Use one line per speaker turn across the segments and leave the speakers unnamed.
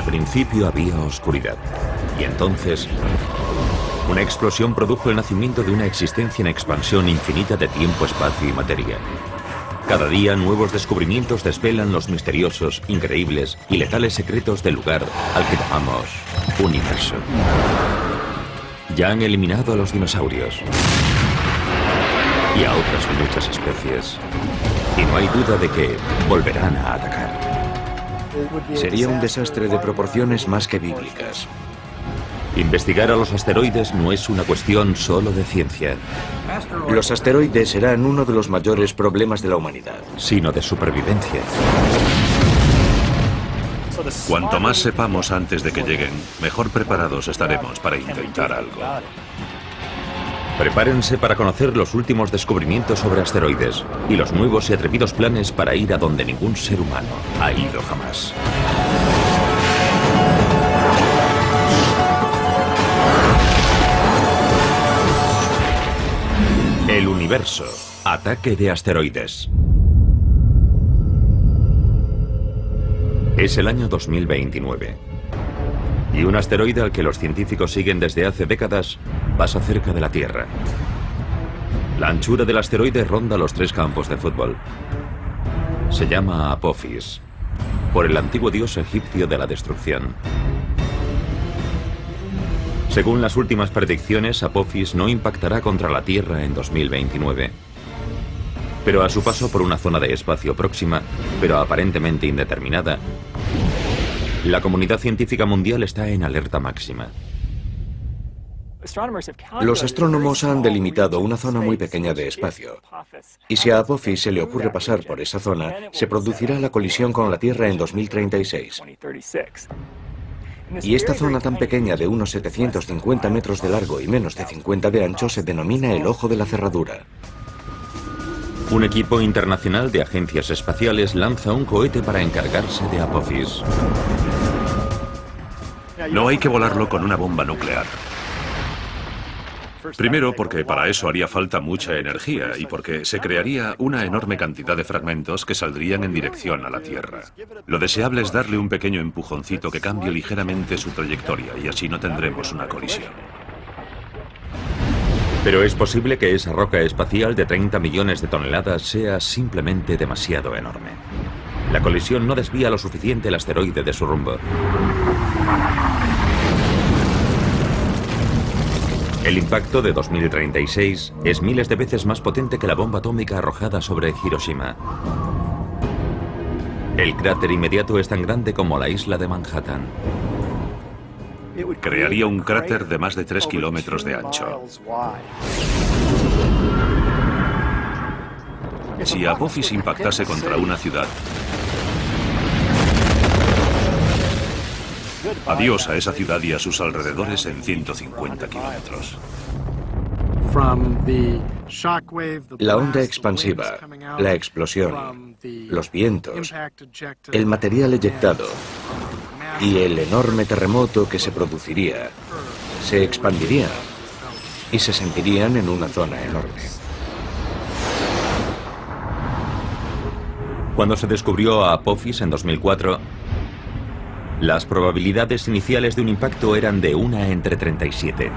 Al principio había oscuridad, y entonces una explosión produjo el nacimiento de una existencia en expansión infinita de tiempo, espacio y materia. Cada día nuevos descubrimientos desvelan los misteriosos, increíbles y letales secretos del lugar al que llamamos universo. Ya han eliminado a los dinosaurios y a otras muchas especies, y no hay duda de que volverán a atacar.
Sería un desastre de proporciones más que bíblicas.
Investigar a los asteroides no es una cuestión solo de ciencia,
Los asteroides serán uno de los mayores problemas de la humanidad.
sino de supervivencia.
Cuanto más sepamos antes de que lleguen, mejor preparados estaremos para intentar algo.
Prepárense para conocer los últimos descubrimientos sobre asteroides y los nuevos y atrevidos planes para ir a donde ningún ser humano ha ido jamás. El universo. Ataque de asteroides. Es el año 2029. Y un asteroide al que los científicos siguen desde hace décadas pasa cerca de la Tierra. La anchura del asteroide ronda los 3 campos de fútbol. Se llama Apophis, por el antiguo dios egipcio de la destrucción. Según las últimas predicciones, Apophis no impactará contra la Tierra en 2029. Pero a su paso por una zona de espacio próxima, pero aparentemente indeterminada, la comunidad científica mundial está en alerta máxima.
Los astrónomos han delimitado una zona muy pequeña de espacio. Y si a Apophis se le ocurre pasar por esa zona, se producirá la colisión con la Tierra en 2036. Y esta zona tan pequeña de unos 750 metros de largo y menos de 50 de ancho se denomina el ojo de la cerradura.
Un equipo internacional de agencias espaciales lanza un cohete para encargarse de Apophis.
No hay que volarlo con una bomba nuclear. Primero, porque para eso haría falta mucha energía y porque se crearía una enorme cantidad de fragmentos que saldrían en dirección a la Tierra. Lo deseable es darle un pequeño empujoncito que cambie ligeramente su trayectoria y así no tendremos una colisión.
Pero es posible que esa roca espacial de 30 millones de toneladas sea simplemente demasiado enorme. La colisión no desvía lo suficiente el asteroide de su rumbo. El impacto de 2036 es miles de veces más potente que la bomba atómica arrojada sobre Hiroshima. El cráter inmediato es tan grande como la isla de Manhattan.
Crearía un cráter de más de 3 kilómetros de ancho. Si Apophis impactase contra una ciudad, adiós a esa ciudad y a sus alrededores en 150 kilómetros.
La onda expansiva, la explosión, los vientos, el material eyectado y el enorme terremoto que se produciría, se expandirían y se sentirían en una zona enorme.
Cuando se descubrió a Apophis en 2004, las probabilidades iniciales de un impacto eran de 1 entre 37.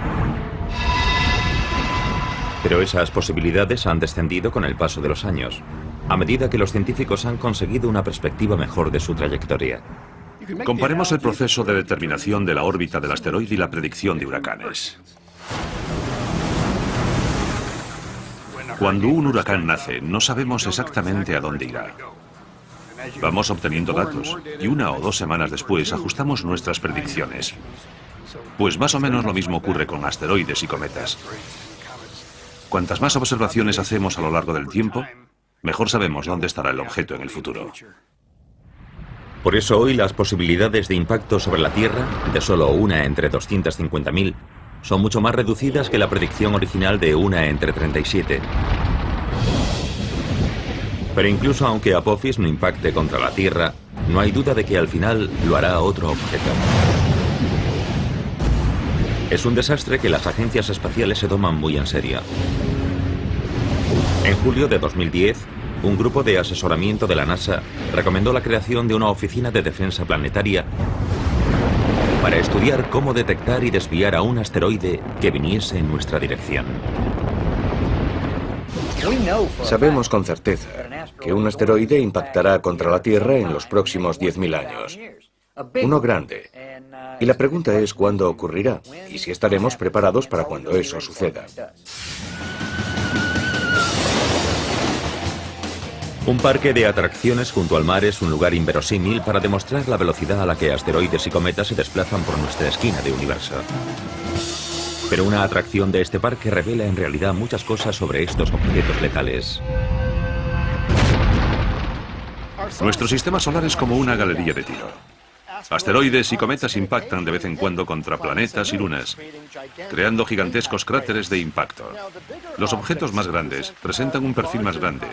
Pero esas posibilidades han descendido con el paso de los años, a medida que los científicos han conseguido una perspectiva mejor de su trayectoria.
Comparemos el proceso de determinación de la órbita del asteroide y la predicción de huracanes. Cuando un huracán nace, no sabemos exactamente a dónde irá. Vamos obteniendo datos y 1 o 2 semanas después ajustamos nuestras predicciones. Pues más o menos lo mismo ocurre con asteroides y cometas. Cuantas más observaciones hacemos a lo largo del tiempo, mejor sabemos dónde estará el objeto en el futuro.
Por eso hoy las posibilidades de impacto sobre la Tierra, de solo 1 entre 250.000, son mucho más reducidas que la predicción original de 1 entre 37. Pero incluso aunque Apophis no impacte contra la Tierra, no hay duda de que al final lo hará otro objeto. Es un desastre que las agencias espaciales se toman muy en serio. En julio de 2010, un grupo de asesoramiento de la NASA recomendó la creación de una oficina de defensa planetaria para estudiar cómo detectar y desviar a un asteroide que viniese en nuestra dirección.
Sabemos con certeza que un asteroide impactará contra la Tierra en los próximos 10.000 años. Uno grande. Y la pregunta es cuándo ocurrirá y si estaremos preparados para cuando eso suceda.
Un parque de atracciones junto al mar es un lugar inverosímil para demostrar la velocidad a la que asteroides y cometas se desplazan por nuestra esquina de universo. Pero una atracción de este parque revela en realidad muchas cosas sobre estos objetos letales.
Nuestro sistema solar es como una galería de tiro. Asteroides y cometas impactan de vez en cuando contra planetas y lunas, creando gigantescos cráteres de impacto. Los objetos más grandes presentan un perfil más grande,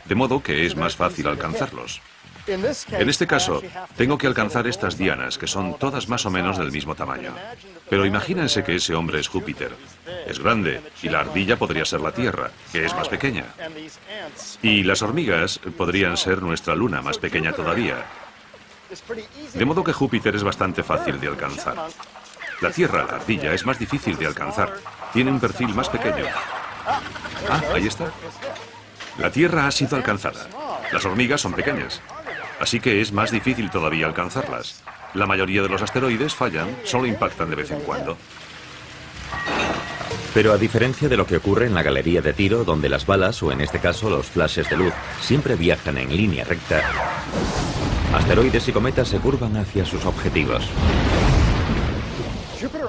de modo que es más fácil alcanzarlos. En este caso, tengo que alcanzar estas dianas, que son todas más o menos del mismo tamaño. Pero imagínense que ese hombre es Júpiter. Es grande, y la ardilla podría ser la Tierra, que es más pequeña. Y las hormigas podrían ser nuestra luna, más pequeña todavía. De modo que Júpiter es bastante fácil de alcanzar. La Tierra, la ardilla, es más difícil de alcanzar. Tiene un perfil más pequeño. Ah, ahí está. La Tierra ha sido alcanzada. Las hormigas son pequeñas. Así que es más difícil todavía alcanzarlas. La mayoría de los asteroides fallan, solo impactan de vez en cuando.
Pero a diferencia de lo que ocurre en la galería de tiro, donde las balas, o en este caso los flashes de luz, siempre viajan en línea recta, asteroides y cometas se curvan hacia sus objetivos.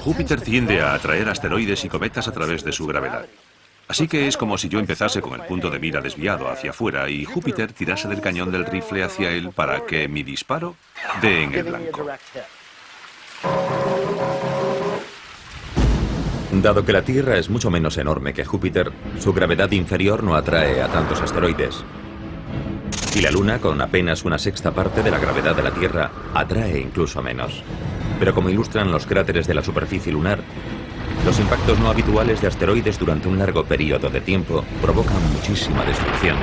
Júpiter tiende a atraer asteroides y cometas a través de su gravedad. Así que es como si yo empezase con el punto de mira desviado hacia afuera y Júpiter tirase del cañón del rifle hacia él para que mi disparo dé en el blanco.
Dado que la Tierra es mucho menos enorme que Júpiter, su gravedad inferior no atrae a tantos asteroides. Y la Luna, con apenas una sexta parte de la gravedad de la Tierra, atrae incluso menos. Pero como ilustran los cráteres de la superficie lunar, los impactos no habituales de asteroides durante un largo periodo de tiempo provocan muchísima destrucción.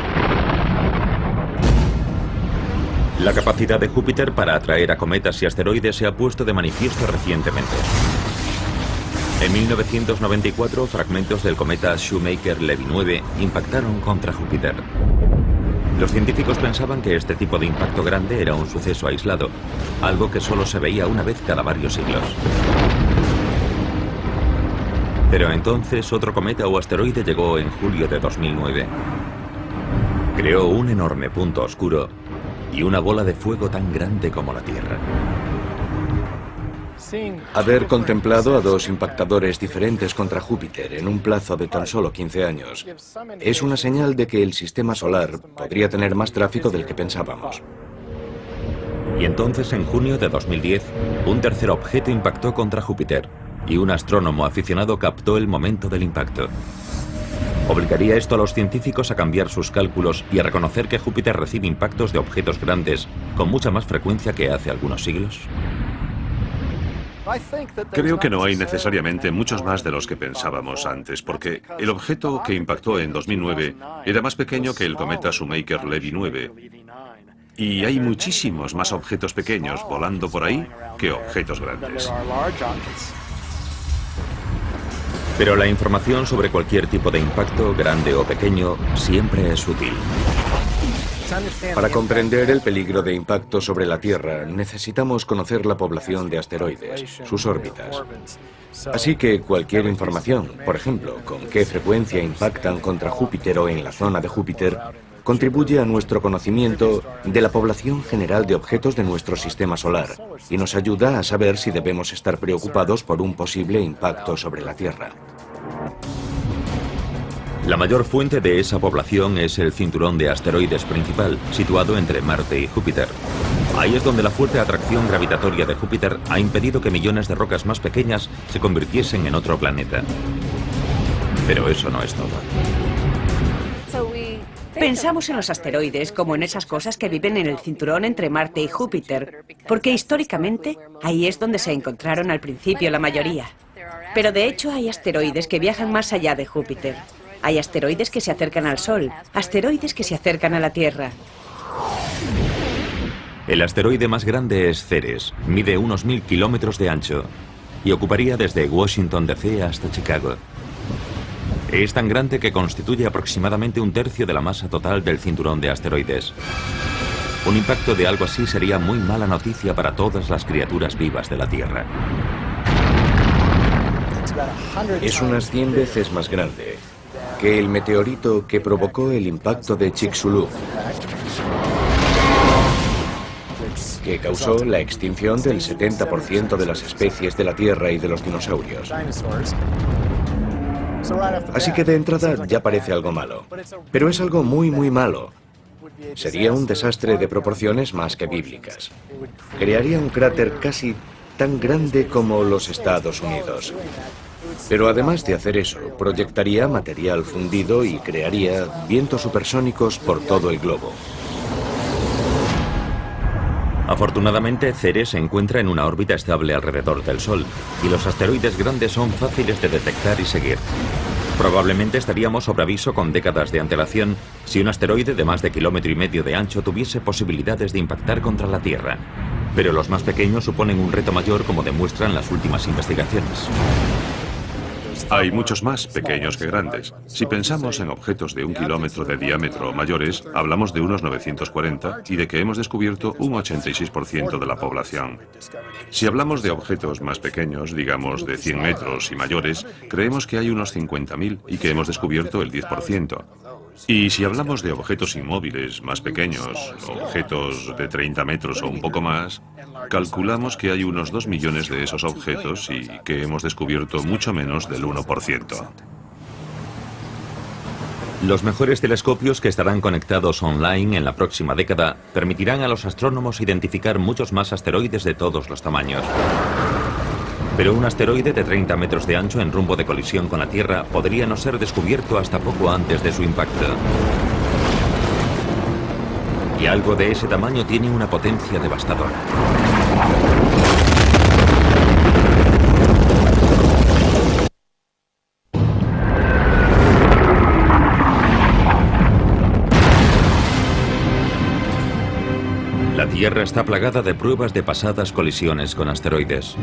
La capacidad de Júpiter para atraer a cometas y asteroides se ha puesto de manifiesto recientemente. En 1994, fragmentos del cometa Shoemaker-Levy 9 impactaron contra Júpiter. Los científicos pensaban que este tipo de impacto grande era un suceso aislado, algo que solo se veía una vez cada varios siglos. Pero entonces otro cometa o asteroide llegó en julio de 2009. Creó un enorme punto oscuro y una bola de fuego tan grande como la Tierra.
Haber contemplado a dos impactadores diferentes contra Júpiter en un plazo de tan solo 15 años es una señal de que el sistema solar podría tener más tráfico del que pensábamos.
Y entonces, en junio de 2010, un tercer objeto impactó contra Júpiter y un astrónomo aficionado captó el momento del impacto. ¿Obligaría esto a los científicos a cambiar sus cálculos y a reconocer que Júpiter recibe impactos de objetos grandes con mucha más frecuencia que hace algunos siglos?
Creo que no hay necesariamente muchos más de los que pensábamos antes, porque el objeto que impactó en 2009 era más pequeño que el cometa Shoemaker-Levy 9. Y hay muchísimos más objetos pequeños volando por ahí que objetos grandes.
Pero la información sobre cualquier tipo de impacto, grande o pequeño, siempre es útil.
Para comprender el peligro de impacto sobre la Tierra, necesitamos conocer la población de asteroides, sus órbitas. Así que cualquier información, por ejemplo, con qué frecuencia impactan contra Júpiter o en la zona de Júpiter, contribuye a nuestro conocimiento de la población general de objetos de nuestro sistema solar y nos ayuda a saber si debemos estar preocupados por un posible impacto sobre la Tierra.
La mayor fuente de esa población es el cinturón de asteroides principal, situado entre Marte y Júpiter. Ahí es donde la fuerte atracción gravitatoria de Júpiter ha impedido que millones de rocas más pequeñas se convirtiesen en otro planeta. Pero eso no es todo.
Pensamos en los asteroides como en esas cosas que viven en el cinturón entre Marte y Júpiter, porque históricamente ahí es donde se encontraron al principio la mayoría. Pero de hecho hay asteroides que viajan más allá de Júpiter. Hay asteroides que se acercan al Sol, asteroides que se acercan a la Tierra.
El asteroide más grande es Ceres, mide unos 1000 kilómetros de ancho y ocuparía desde Washington DC hasta Chicago. Es tan grande que constituye aproximadamente un tercio de la masa total del cinturón de asteroides. Un impacto de algo así sería muy mala noticia para todas las criaturas vivas de la Tierra.
Es unas 100 veces más grande que el meteorito que provocó el impacto de Chicxulub, que causó la extinción del 70% de las especies de la Tierra y de los dinosaurios. Así que de entrada ya parece algo malo, pero es algo muy malo. Sería un desastre de proporciones más que bíblicas. Crearía un cráter casi tan grande como los Estados Unidos. Pero además de hacer eso, proyectaría material fundido y crearía vientos supersónicos por todo el globo.
Afortunadamente, Ceres se encuentra en una órbita estable alrededor del Sol, y los asteroides grandes son fáciles de detectar y seguir. Probablemente estaríamos sobre aviso con décadas de antelación si un asteroide de más de 1,5 kilómetros de ancho tuviese posibilidades de impactar contra la Tierra. Pero los más pequeños suponen un reto mayor, como demuestran las últimas investigaciones.
Hay muchos más pequeños que grandes. Si pensamos en objetos de 1 kilómetro de diámetro o mayores, hablamos de unos 940 y de que hemos descubierto un 86% de la población. Si hablamos de objetos más pequeños, digamos de 100 metros y mayores, creemos que hay unos 50.000 y que hemos descubierto el 10%. Y si hablamos de objetos inmóviles más pequeños, objetos de 30 metros o un poco más, calculamos que hay unos 2 millones de esos objetos y que hemos descubierto mucho menos del 1%.
Los mejores telescopios que estarán conectados online en la próxima década permitirán a los astrónomos identificar muchos más asteroides de todos los tamaños. Pero un asteroide de 30 metros de ancho en rumbo de colisión con la Tierra podría no ser descubierto hasta poco antes de su impacto. Y algo de ese tamaño tiene una potencia devastadora. La Tierra está plagada de pruebas de pasadas colisiones con asteroides.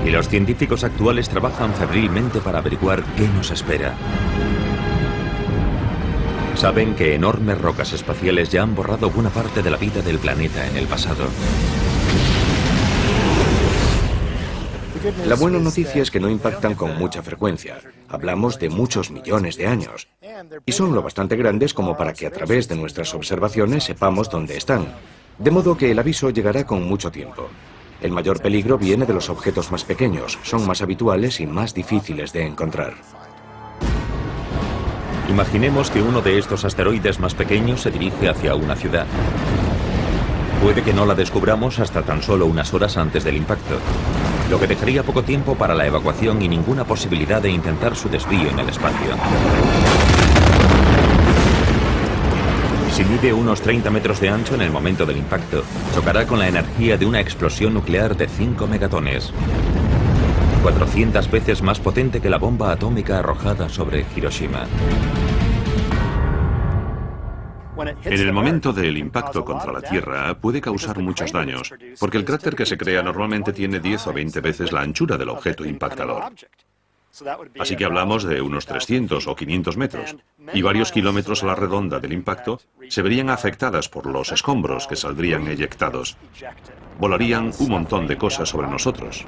Y los científicos actuales trabajan febrilmente para averiguar qué nos espera. Saben que enormes rocas espaciales ya han borrado buena parte de la vida del planeta en el pasado.
La buena noticia es que no impactan con mucha frecuencia. Hablamos de muchos millones de años. Y son lo bastante grandes como para que a través de nuestras observaciones sepamos dónde están. De modo que el aviso llegará con mucho tiempo. El mayor peligro viene de los objetos más pequeños. Son más habituales y más difíciles de encontrar.
Imaginemos que uno de estos asteroides más pequeños se dirige hacia una ciudad. Puede que no la descubramos hasta tan solo unas horas antes del impacto, lo que dejaría poco tiempo para la evacuación y ninguna posibilidad de intentar su desvío en el espacio. Si mide unos 30 metros de ancho en el momento del impacto, chocará con la energía de una explosión nuclear de 5 megatones. 400 veces más potente que la bomba atómica arrojada sobre Hiroshima.
En el momento del impacto contra la Tierra puede causar muchos daños, porque el cráter que se crea normalmente tiene 10 o 20 veces la anchura del objeto impactador. Así que hablamos de unos 300 o 500 metros, y varios kilómetros a la redonda del impacto se verían afectadas por los escombros que saldrían eyectados. Volarían un montón de cosas sobre nosotros.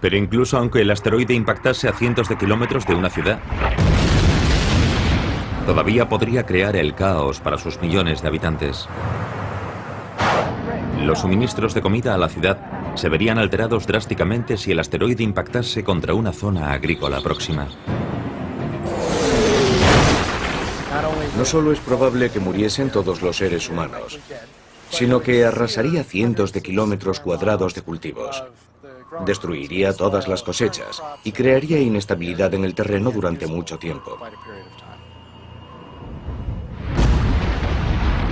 Pero incluso aunque el asteroide impactase a cientos de kilómetros de una ciudad, todavía podría crear el caos para sus millones de habitantes. Los suministros de comida a la ciudad se verían alterados drásticamente si el asteroide impactase contra una zona agrícola próxima.
No solo es probable que muriesen todos los seres humanos, sino que arrasaría cientos de kilómetros cuadrados de cultivos. Destruiría todas las cosechas y crearía inestabilidad en el terreno durante mucho tiempo.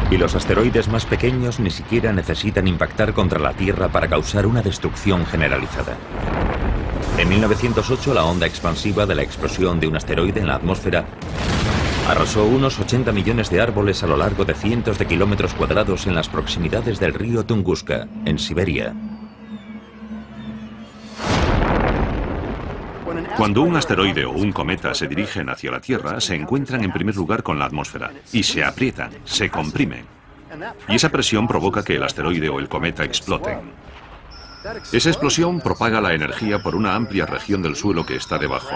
Y los asteroides más pequeños ni siquiera necesitan impactar contra la Tierra para causar una destrucción generalizada. En 1908, la onda expansiva de la explosión de un asteroide en la atmósfera arrasó unos 80 millones de árboles a lo largo de cientos de kilómetros cuadrados en las proximidades del río Tunguska, en Siberia.
Cuando un asteroide o un cometa se dirigen hacia la Tierra, se encuentran en primer lugar con la atmósfera y se aprietan, se comprimen. Y esa presión provoca que el asteroide o el cometa exploten. Esa explosión propaga la energía por una amplia región del suelo que está debajo.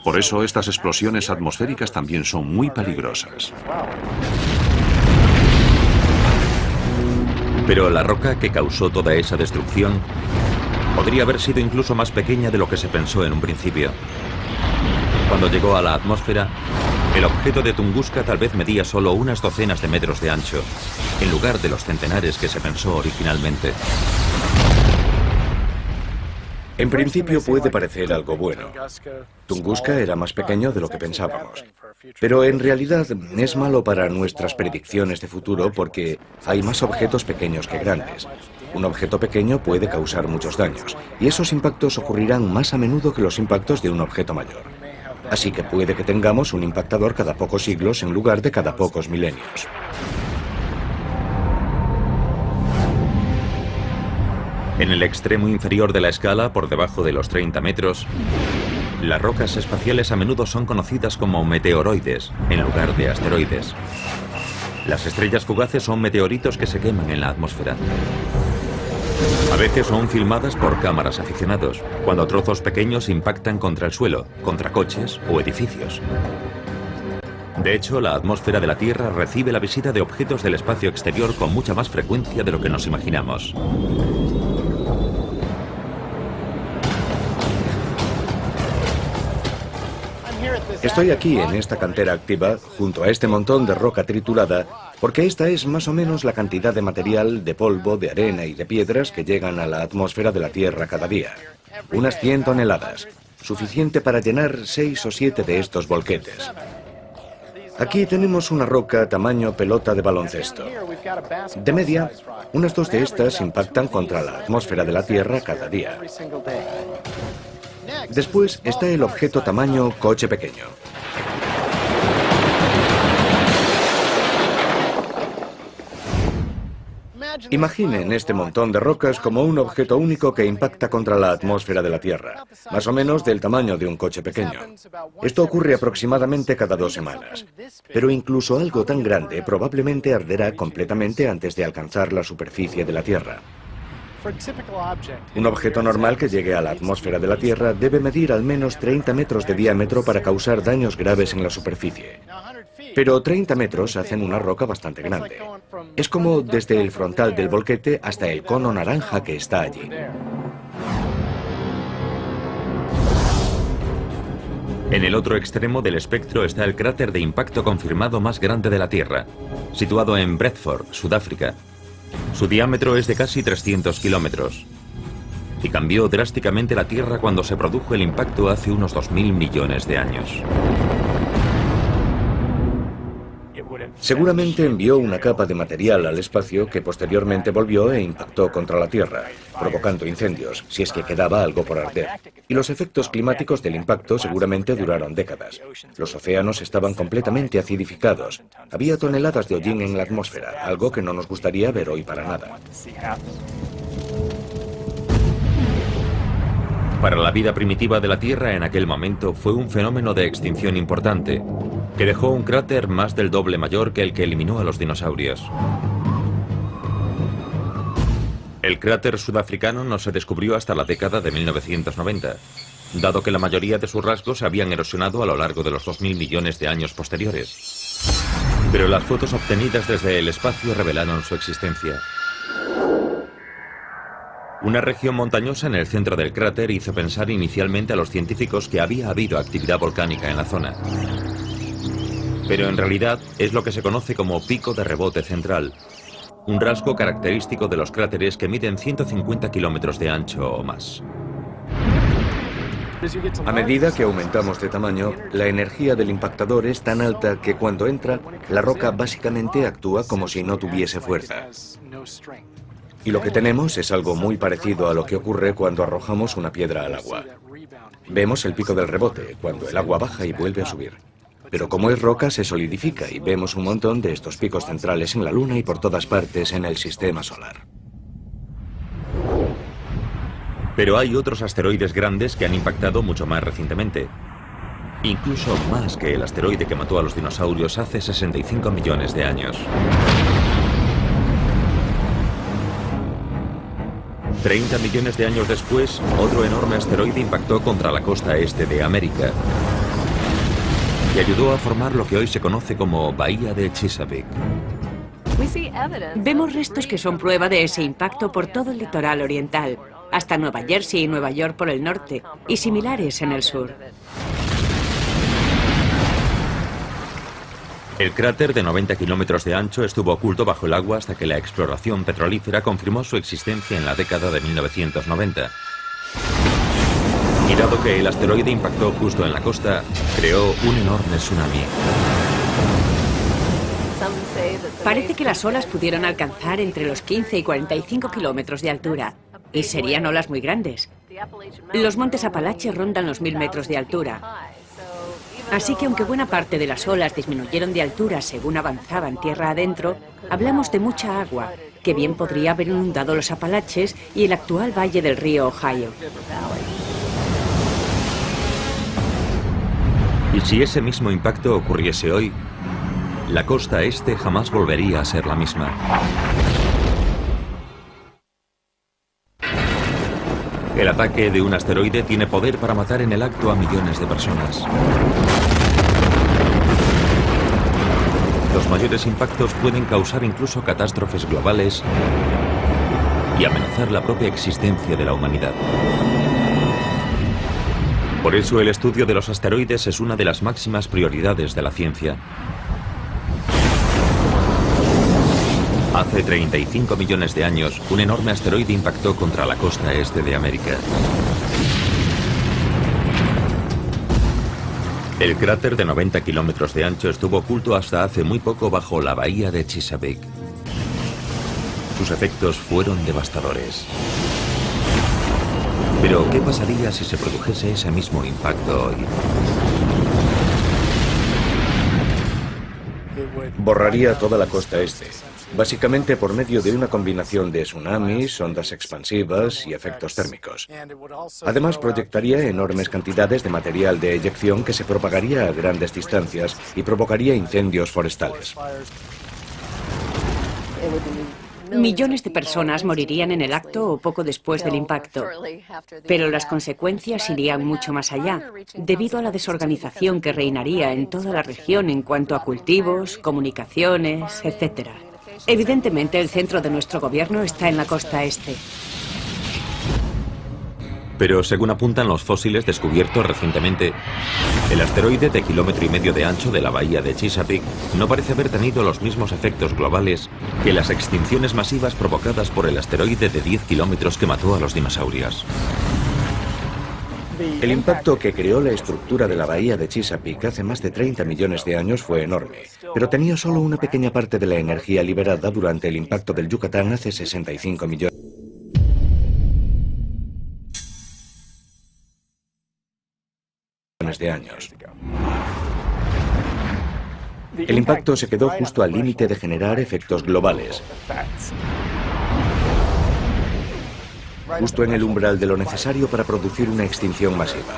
Por eso estas explosiones atmosféricas también son muy peligrosas.
Pero la roca que causó toda esa destrucción podría haber sido incluso más pequeña de lo que se pensó en un principio. Cuando llegó a la atmósfera, el objeto de Tunguska tal vez medía solo unas docenas de metros de ancho, en lugar de los centenares que se pensó originalmente.
En principio puede parecer algo bueno. Tunguska era más pequeño de lo que pensábamos. Pero en realidad es malo para nuestras predicciones de futuro porque hay más objetos pequeños que grandes. Un objeto pequeño puede causar muchos daños, y esos impactos ocurrirán más a menudo que los impactos de un objeto mayor. Así que puede que tengamos un impactador cada pocos siglos en lugar de cada pocos milenios.
En el extremo inferior de la escala, por debajo de los 30 metros, las rocas espaciales a menudo son conocidas como meteoroides, en lugar de asteroides. Las estrellas fugaces son meteoritos que se queman en la atmósfera. A veces son filmadas por cámaras aficionados, cuando trozos pequeños impactan contra el suelo, contra coches o edificios. De hecho, la atmósfera de la Tierra recibe la visita de objetos del espacio exterior con mucha más frecuencia de lo que nos imaginamos.
Estoy aquí en esta cantera activa, junto a este montón de roca triturada, porque esta es más o menos la cantidad de material, de polvo, de arena y de piedras que llegan a la atmósfera de la Tierra cada día. Unas 100 toneladas, suficiente para llenar 6 o 7 de estos volquetes. Aquí tenemos una roca tamaño pelota de baloncesto. De media, unas 2 de estas impactan contra la atmósfera de la Tierra cada día. Después está el objeto tamaño coche pequeño. Imaginen este montón de rocas como un objeto único que impacta contra la atmósfera de la Tierra, más o menos del tamaño de un coche pequeño. Esto ocurre aproximadamente cada 2 semanas. Pero incluso algo tan grande probablemente arderá completamente antes de alcanzar la superficie de la Tierra. Un objeto normal que llegue a la atmósfera de la Tierra debe medir al menos 30 metros de diámetro para causar daños graves en la superficie. Pero 30 metros hacen una roca bastante grande. Es como desde el frontal del volquete hasta el cono naranja que está allí.
En el otro extremo del espectro está el cráter de impacto confirmado más grande de la Tierra, situado en Bredford, Sudáfrica. Su diámetro es de casi 300 kilómetros. Y cambió drásticamente la Tierra cuando se produjo el impacto hace unos 2.000 millones de años.
Seguramente envió una capa de material al espacio que posteriormente volvió e impactó contra la Tierra, provocando incendios, si es que quedaba algo por arder. Y los efectos climáticos del impacto seguramente duraron décadas. Los océanos estaban completamente acidificados. Había toneladas de hollín en la atmósfera, algo que no nos gustaría ver hoy para nada.
Para la vida primitiva de la Tierra en aquel momento fue un fenómeno de extinción importante, que dejó un cráter más del doble mayor que el que eliminó a los dinosaurios. El cráter sudafricano no se descubrió hasta la década de 1990, dado que la mayoría de sus rasgos se habían erosionado a lo largo de los 2.000 millones de años posteriores. Pero las fotos obtenidas desde el espacio revelaron su existencia. Una región montañosa en el centro del cráter hizo pensar inicialmente a los científicos que había habido actividad volcánica en la zona. Pero en realidad es lo que se conoce como pico de rebote central, un rasgo característico de los cráteres que miden 150 kilómetros de ancho o más.
A medida que aumentamos de tamaño, la energía del impactador es tan alta que cuando entra, la roca básicamente actúa como si no tuviese fuerza. Y lo que tenemos es algo muy parecido a lo que ocurre cuando arrojamos una piedra al agua. Vemos el pico del rebote, cuando el agua baja y vuelve a subir. Pero como es roca, se solidifica y vemos un montón de estos picos centrales en la Luna y por todas partes en el sistema solar.
Pero hay otros asteroides grandes que han impactado mucho más recientemente. Incluso más que el asteroide que mató a los dinosaurios hace 65 millones de años. 30 millones de años después, otro enorme asteroide impactó contra la costa este de América y ayudó a formar lo que hoy se conoce como Bahía de Chesapeake.
Vemos restos que son prueba de ese impacto por todo el litoral oriental, hasta Nueva Jersey y Nueva York por el norte, y similares en el sur.
El cráter de 90 kilómetros de ancho estuvo oculto bajo el agua hasta que la exploración petrolífera confirmó su existencia en la década de 1990. Y dado que el asteroide impactó justo en la costa, creó un enorme tsunami.
Parece que las olas pudieron alcanzar entre los 15 y 45 kilómetros de altura, y serían olas muy grandes. Los montes Apalaches rondan los 1000 metros de altura. Así que aunque buena parte de las olas disminuyeron de altura según avanzaban tierra adentro, hablamos de mucha agua, que bien podría haber inundado los Apalaches y el actual valle del río Ohio.
Y si ese mismo impacto ocurriese hoy, la costa este jamás volvería a ser la misma. El ataque de un asteroide tiene poder para matar en el acto a millones de personas. Los mayores impactos pueden causar incluso catástrofes globales y amenazar la propia existencia de la humanidad. Por eso el estudio de los asteroides es una de las máximas prioridades de la ciencia. Hace 35 millones de años, un enorme asteroide impactó contra la costa este de América. El cráter de 90 kilómetros de ancho estuvo oculto hasta hace muy poco bajo la bahía de Chesapeake. Sus efectos fueron devastadores. Pero, ¿qué pasaría si se produjese ese mismo impacto hoy?
Borraría toda la costa este, básicamente por medio de una combinación de tsunamis, ondas expansivas y efectos térmicos. Además, proyectaría enormes cantidades de material de eyección que se propagaría a grandes distancias y provocaría incendios forestales.
Millones de personas morirían en el acto o poco después del impacto. Pero las consecuencias irían mucho más allá, debido a la desorganización que reinaría en toda la región en cuanto a cultivos, comunicaciones, etc. Evidentemente, el centro de nuestro gobierno está en la costa este.
Pero según apuntan los fósiles descubiertos recientemente, el asteroide de 1,5 kilómetros de ancho de la bahía de Chesapeake no parece haber tenido los mismos efectos globales que las extinciones masivas provocadas por el asteroide de 10 kilómetros que mató a los dinosaurios.
El impacto que creó la estructura de la bahía de Chesapeake hace más de 30 millones de años fue enorme, pero tenía solo una pequeña parte de la energía liberada durante el impacto del Yucatán hace 65 millones de años. El impacto se quedó justo al límite de generar efectos globales, justo en el umbral de lo necesario para producir una extinción masiva.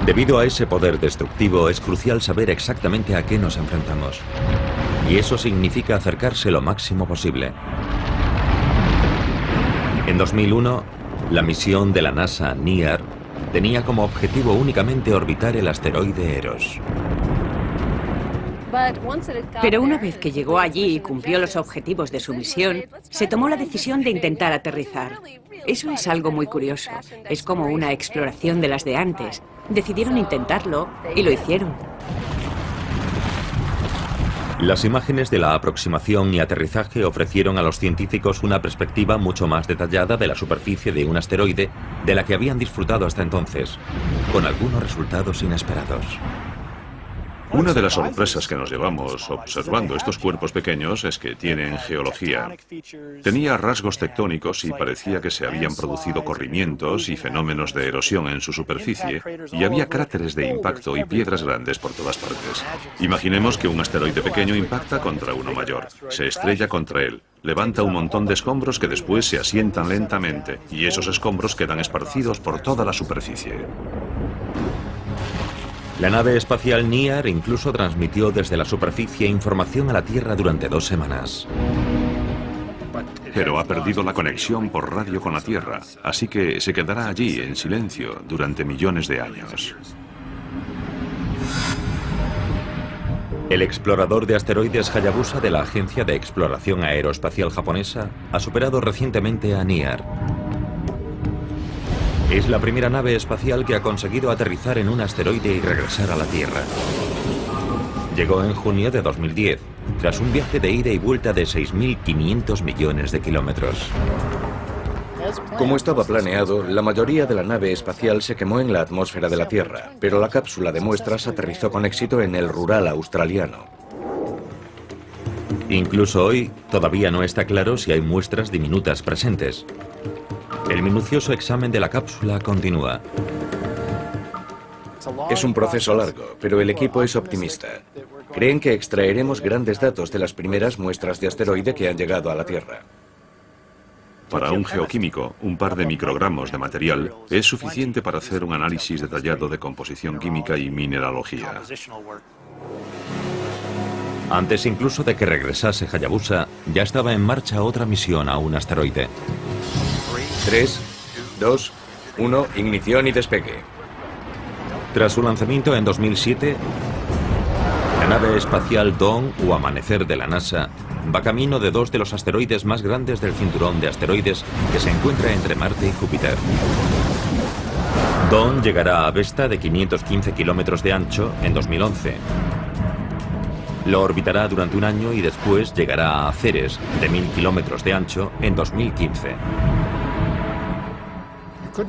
Debido a ese poder destructivo, es crucial saber exactamente a qué nos enfrentamos. Y eso significa acercarse lo máximo posible. En 2001, la misión de la NASA NEAR tenía como objetivo únicamente orbitar el asteroide Eros.
Pero una vez que llegó allí y cumplió los objetivos de su misión, se tomó la decisión de intentar aterrizar. Eso es algo muy curioso. Es como una exploración de las de antes. Decidieron intentarlo y lo hicieron.
Las imágenes de la aproximación y aterrizaje ofrecieron a los científicos una perspectiva mucho más detallada de la superficie de un asteroide de la que habían disfrutado hasta entonces, con algunos resultados inesperados.
Una de las sorpresas que nos llevamos observando estos cuerpos pequeños es que tienen geología. Tenía rasgos tectónicos y parecía que se habían producido corrimientos y fenómenos de erosión en su superficie, y había cráteres de impacto y piedras grandes por todas partes. Imaginemos que un asteroide pequeño impacta contra uno mayor, se estrella contra él, levanta un montón de escombros que después se asientan lentamente, y esos escombros quedan esparcidos por toda la superficie.
La nave espacial NIAR incluso transmitió desde la superficie información a la Tierra durante 2 semanas.
Pero ha perdido la conexión por radio con la Tierra, así que se quedará allí en silencio durante millones de años.
El explorador de asteroides Hayabusa de la Agencia de Exploración Aeroespacial Japonesa ha superado recientemente a NIAR. Es la primera nave espacial que ha conseguido aterrizar en un asteroide y regresar a la Tierra. Llegó en junio de 2010, tras un viaje de ida y vuelta de 6.500 millones de kilómetros.
Como estaba planeado, la mayoría de la nave espacial se quemó en la atmósfera de la Tierra, pero la cápsula de muestras aterrizó con éxito en el Rural australiano.
Incluso hoy, todavía no está claro si hay muestras diminutas presentes. El minucioso examen de la cápsula continúa.
Es un proceso largo, pero el equipo es optimista. Creen que extraeremos grandes datos de las primeras muestras de asteroide que han llegado a la Tierra.
Para un geoquímico, un par de microgramos de material es suficiente para hacer un análisis detallado de composición química y mineralogía.
Antes incluso de que regresase Hayabusa, ya estaba en marcha otra misión a un asteroide.
3, 2, 1, ignición y despegue.
Tras su lanzamiento en 2007, la nave espacial Dawn o Amanecer de la NASA va camino de 2 de los asteroides más grandes del cinturón de asteroides que se encuentra entre Marte y Júpiter. Dawn llegará a Vesta, de 515 kilómetros de ancho, en 2011. Lo orbitará durante un año y después llegará a Ceres, de 1000 kilómetros de ancho, en 2015.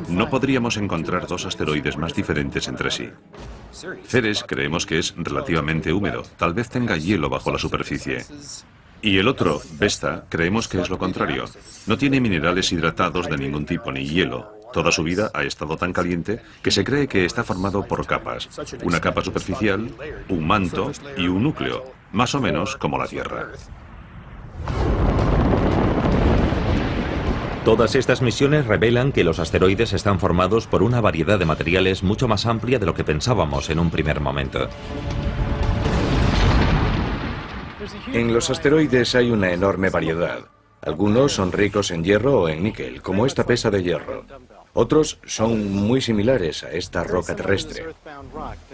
No podríamos encontrar 2 asteroides más diferentes entre sí. Ceres creemos que es relativamente húmedo, tal vez tenga hielo bajo la superficie. Y el otro, Vesta, creemos que es lo contrario. No tiene minerales hidratados de ningún tipo ni hielo. Toda su vida ha estado tan caliente que se cree que está formado por capas. Una capa superficial, un manto y un núcleo, más o menos como la Tierra.
Todas estas misiones revelan que los asteroides están formados por una variedad de materiales mucho más amplia de lo que pensábamos en un primer momento.
En los asteroides hay una enorme variedad. Algunos son ricos en hierro o en níquel, como esta pesa de hierro. Otros son muy similares a esta roca terrestre.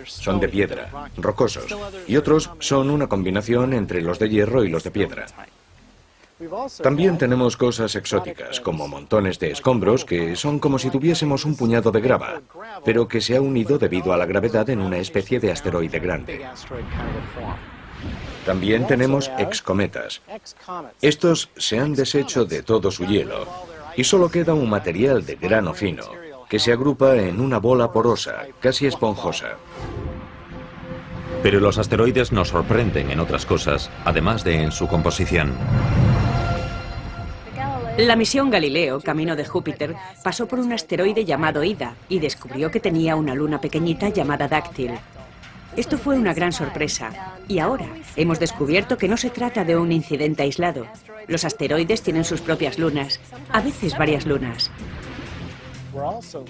Son de piedra, rocosos. Y otros son una combinación entre los de hierro y los de piedra. También tenemos cosas exóticas, como montones de escombros que son como si tuviésemos un puñado de grava, pero que se ha unido debido a la gravedad en una especie de asteroide grande. También tenemos excometas. Estos se han deshecho de todo su hielo y solo queda un material de grano fino que se agrupa en una bola porosa, casi esponjosa.
Pero los asteroides nos sorprenden en otras cosas, además de en su composición.
La misión Galileo, camino de Júpiter, pasó por un asteroide llamado Ida y descubrió que tenía una luna pequeñita llamada Dáctil. Esto fue una gran sorpresa, y ahora hemos descubierto que no se trata de un incidente aislado. Los asteroides tienen sus propias lunas, a veces varias lunas.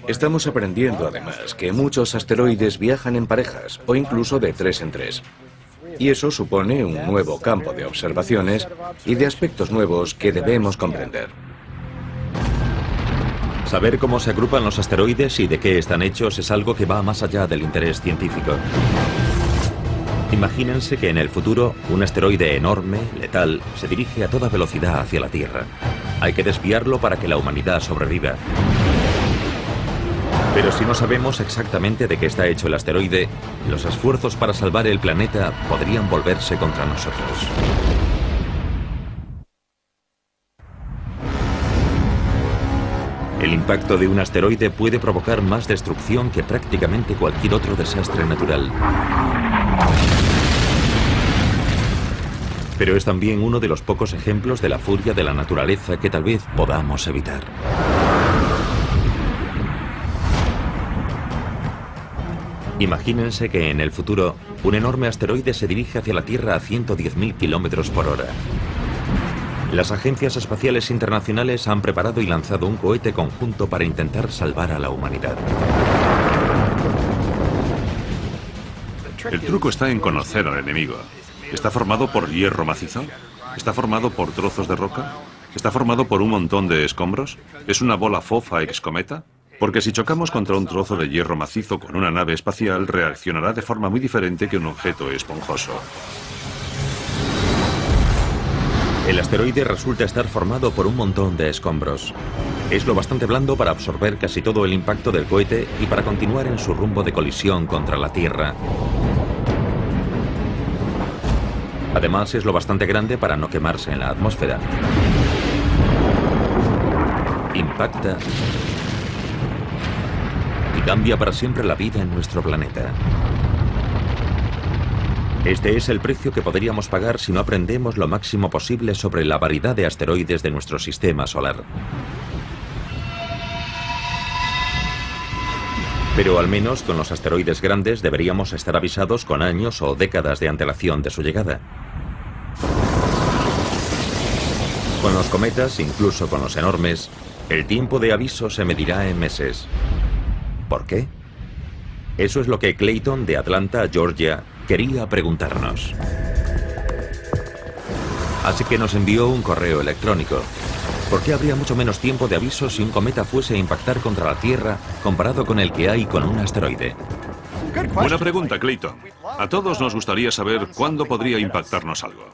Estamos aprendiendo además que muchos asteroides viajan en parejas o incluso de 3 en 3. Y eso supone un nuevo campo de observaciones y de aspectos nuevos que debemos comprender.
Saber cómo se agrupan los asteroides y de qué están hechos es algo que va más allá del interés científico. Imagínense que en el futuro un asteroide enorme, letal, se dirige a toda velocidad hacia la Tierra. Hay que desviarlo para que la humanidad sobreviva. Pero si no sabemos exactamente de qué está hecho el asteroide, los esfuerzos para salvar el planeta podrían volverse contra nosotros. El impacto de un asteroide puede provocar más destrucción que prácticamente cualquier otro desastre natural. Pero es también uno de los pocos ejemplos de la furia de la naturaleza que tal vez podamos evitar. Imagínense que en el futuro un enorme asteroide se dirige hacia la Tierra a 110.000 kilómetros por hora. Las agencias espaciales internacionales han preparado y lanzado un cohete conjunto para intentar salvar a la humanidad.
El truco está en conocer al enemigo. ¿Está formado por hierro macizo? ¿Está formado por trozos de roca? ¿Está formado por un montón de escombros? ¿Es una bola fofa excometa? Porque si chocamos contra un trozo de hierro macizo con una nave espacial, reaccionará de forma muy diferente que un objeto esponjoso.
El asteroide resulta estar formado por un montón de escombros. Es lo bastante blando para absorber casi todo el impacto del cohete y para continuar en su rumbo de colisión contra la Tierra. Además, es lo bastante grande para no quemarse en la atmósfera. Impacta y cambia para siempre la vida en nuestro planeta. Este es el precio que podríamos pagar si no aprendemos lo máximo posible sobre la variedad de asteroides de nuestro sistema solar. Pero al menos con los asteroides grandes deberíamos estar avisados con años o décadas de antelación de su llegada. Con los cometas, incluso con los enormes, el tiempo de aviso se medirá en meses. ¿Por qué? Eso es lo que Clayton, de Atlanta, Georgia, quería preguntarnos. Así que nos envió un correo electrónico. ¿Por qué habría mucho menos tiempo de aviso si un cometa fuese a impactar contra la Tierra comparado con el que hay con un asteroide?
Buena pregunta, Clayton. A todos nos gustaría saber cuándo podría impactarnos algo.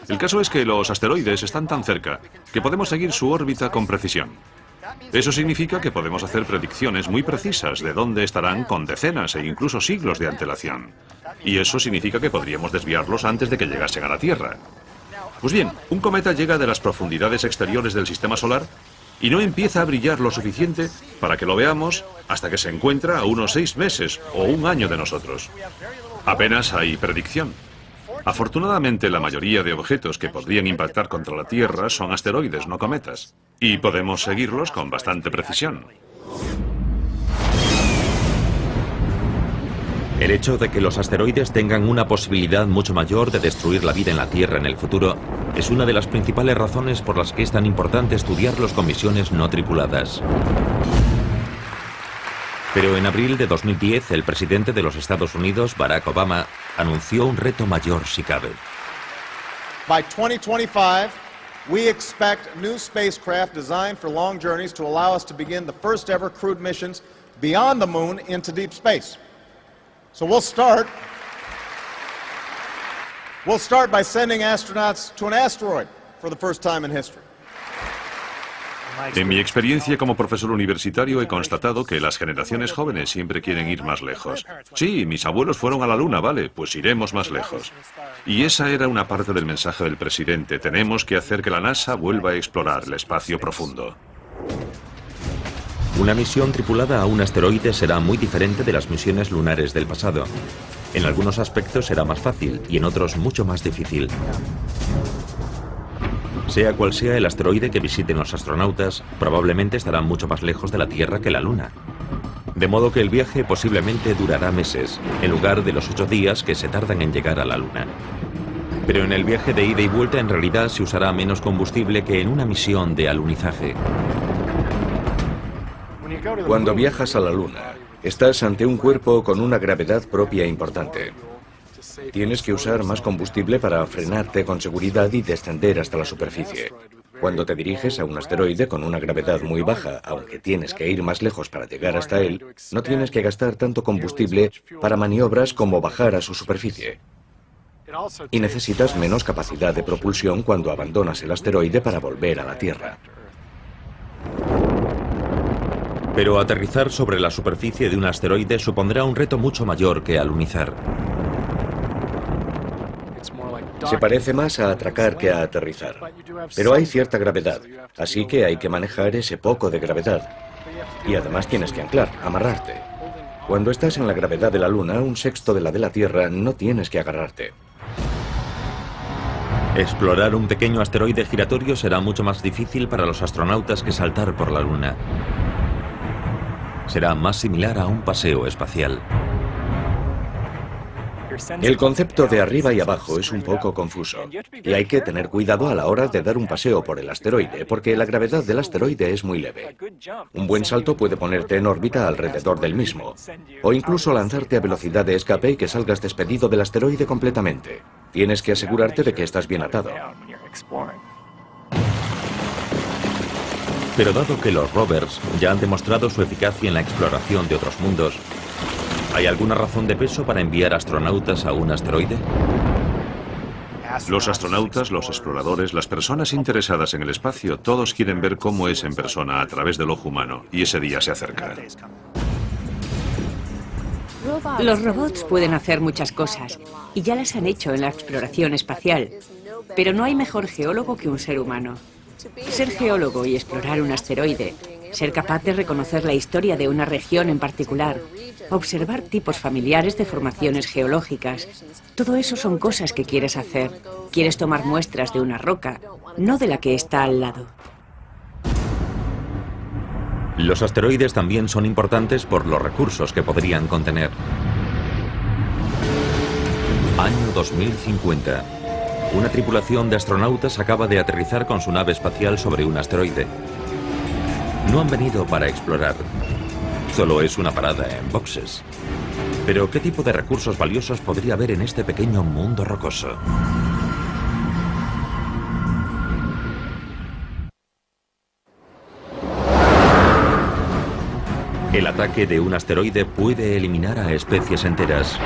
El caso es que los asteroides están tan cerca que podemos seguir su órbita con precisión. Eso significa que podemos hacer predicciones muy precisas de dónde estarán con decenas e incluso siglos de antelación. Y eso significa que podríamos desviarlos antes de que llegasen a la Tierra. Pues bien, un cometa llega de las profundidades exteriores del sistema solar y no empieza a brillar lo suficiente para que lo veamos hasta que se encuentra a unos 6 meses o un año de nosotros. Apenas hay predicción. Afortunadamente, la mayoría de objetos que podrían impactar contra la Tierra son asteroides, no cometas. Y podemos seguirlos con bastante precisión.
El hecho de que los asteroides tengan una posibilidad mucho mayor de destruir la vida en la Tierra en el futuro es una de las principales razones por las que es tan importante estudiarlos con misiones no tripuladas. Pero en abril de 2010, el presidente de los Estados Unidos, Barack Obama, anunció un reto mayor si cabe.
By 2025, we expect new spacecraft designed for long journeys to allow us to begin the first ever crewed missions beyond the moon into deep space. So we'll start by sending astronauts to an asteroid for the first time in history.
En mi experiencia como profesor universitario he constatado que las generaciones jóvenes siempre quieren ir más lejos. Sí, mis abuelos fueron a la Luna, vale, pues iremos más lejos. Y esa era una parte del mensaje del presidente. Tenemos que hacer que la NASA vuelva a explorar el espacio profundo.
Una misión tripulada a un asteroide será muy diferente de las misiones lunares del pasado. En algunos aspectos será más fácil y en otros mucho más difícil. Sea cual sea el asteroide que visiten los astronautas, probablemente estarán mucho más lejos de la Tierra que la Luna. De modo que el viaje posiblemente durará meses, en lugar de los 8 días que se tardan en llegar a la Luna. Pero en el viaje de ida y vuelta en realidad se usará menos combustible que en una misión de alunizaje.
Cuando viajas a la Luna, estás ante un cuerpo con una gravedad propia importante. Tienes que usar más combustible para frenarte con seguridad y descender hasta la superficie. Cuando te diriges a un asteroide con una gravedad muy baja, aunque tienes que ir más lejos para llegar hasta él, no tienes que gastar tanto combustible para maniobras como bajar a su superficie. Y necesitas menos capacidad de propulsión cuando abandonas el asteroide para volver a la Tierra.
Pero aterrizar sobre la superficie de un asteroide supondrá un reto mucho mayor que alunizar.
Se parece más a atracar que a aterrizar. Pero hay cierta gravedad, así que hay que manejar ese poco de gravedad. Y además tienes que anclar, amarrarte. Cuando estás en la gravedad de la Luna, 1/6 de la Tierra, no tienes que agarrarte.
Explorar un pequeño asteroide giratorio será mucho más difícil para los astronautas que saltar por la Luna. Será más similar a un paseo espacial.
El concepto de arriba y abajo es un poco confuso, y hay que tener cuidado a la hora de dar un paseo por el asteroide, porque la gravedad del asteroide es muy leve. Un buen salto puede ponerte en órbita alrededor del mismo, o incluso lanzarte a velocidad de escape y que salgas despedido del asteroide completamente. Tienes que asegurarte de que estás bien atado.
Pero dado que los rovers ya han demostrado su eficacia en la exploración de otros mundos, ¿hay alguna razón de peso para enviar astronautas a un asteroide?
Los astronautas, los exploradores, las personas interesadas en el espacio, todos quieren ver cómo es en persona a través del ojo humano, y ese día se acerca.
Los robots pueden hacer muchas cosas, y ya las han hecho en la exploración espacial, pero no hay mejor geólogo que un ser humano. Ser geólogo y explorar un asteroide, ser capaz de reconocer la historia de una región en particular, observar tipos familiares de formaciones geológicas, todo eso son cosas que quieres hacer. Quieres tomar muestras de una roca, no de la que está al lado.
Los asteroides también son importantes por los recursos que podrían contener. Año 2050. Una tripulación de astronautas acaba de aterrizar con su nave espacial sobre un asteroide. No han venido para explorar. Solo es una parada en boxes. Pero ¿qué tipo de recursos valiosos podría haber en este pequeño mundo rocoso? El ataque de un asteroide puede eliminar a especies enteras,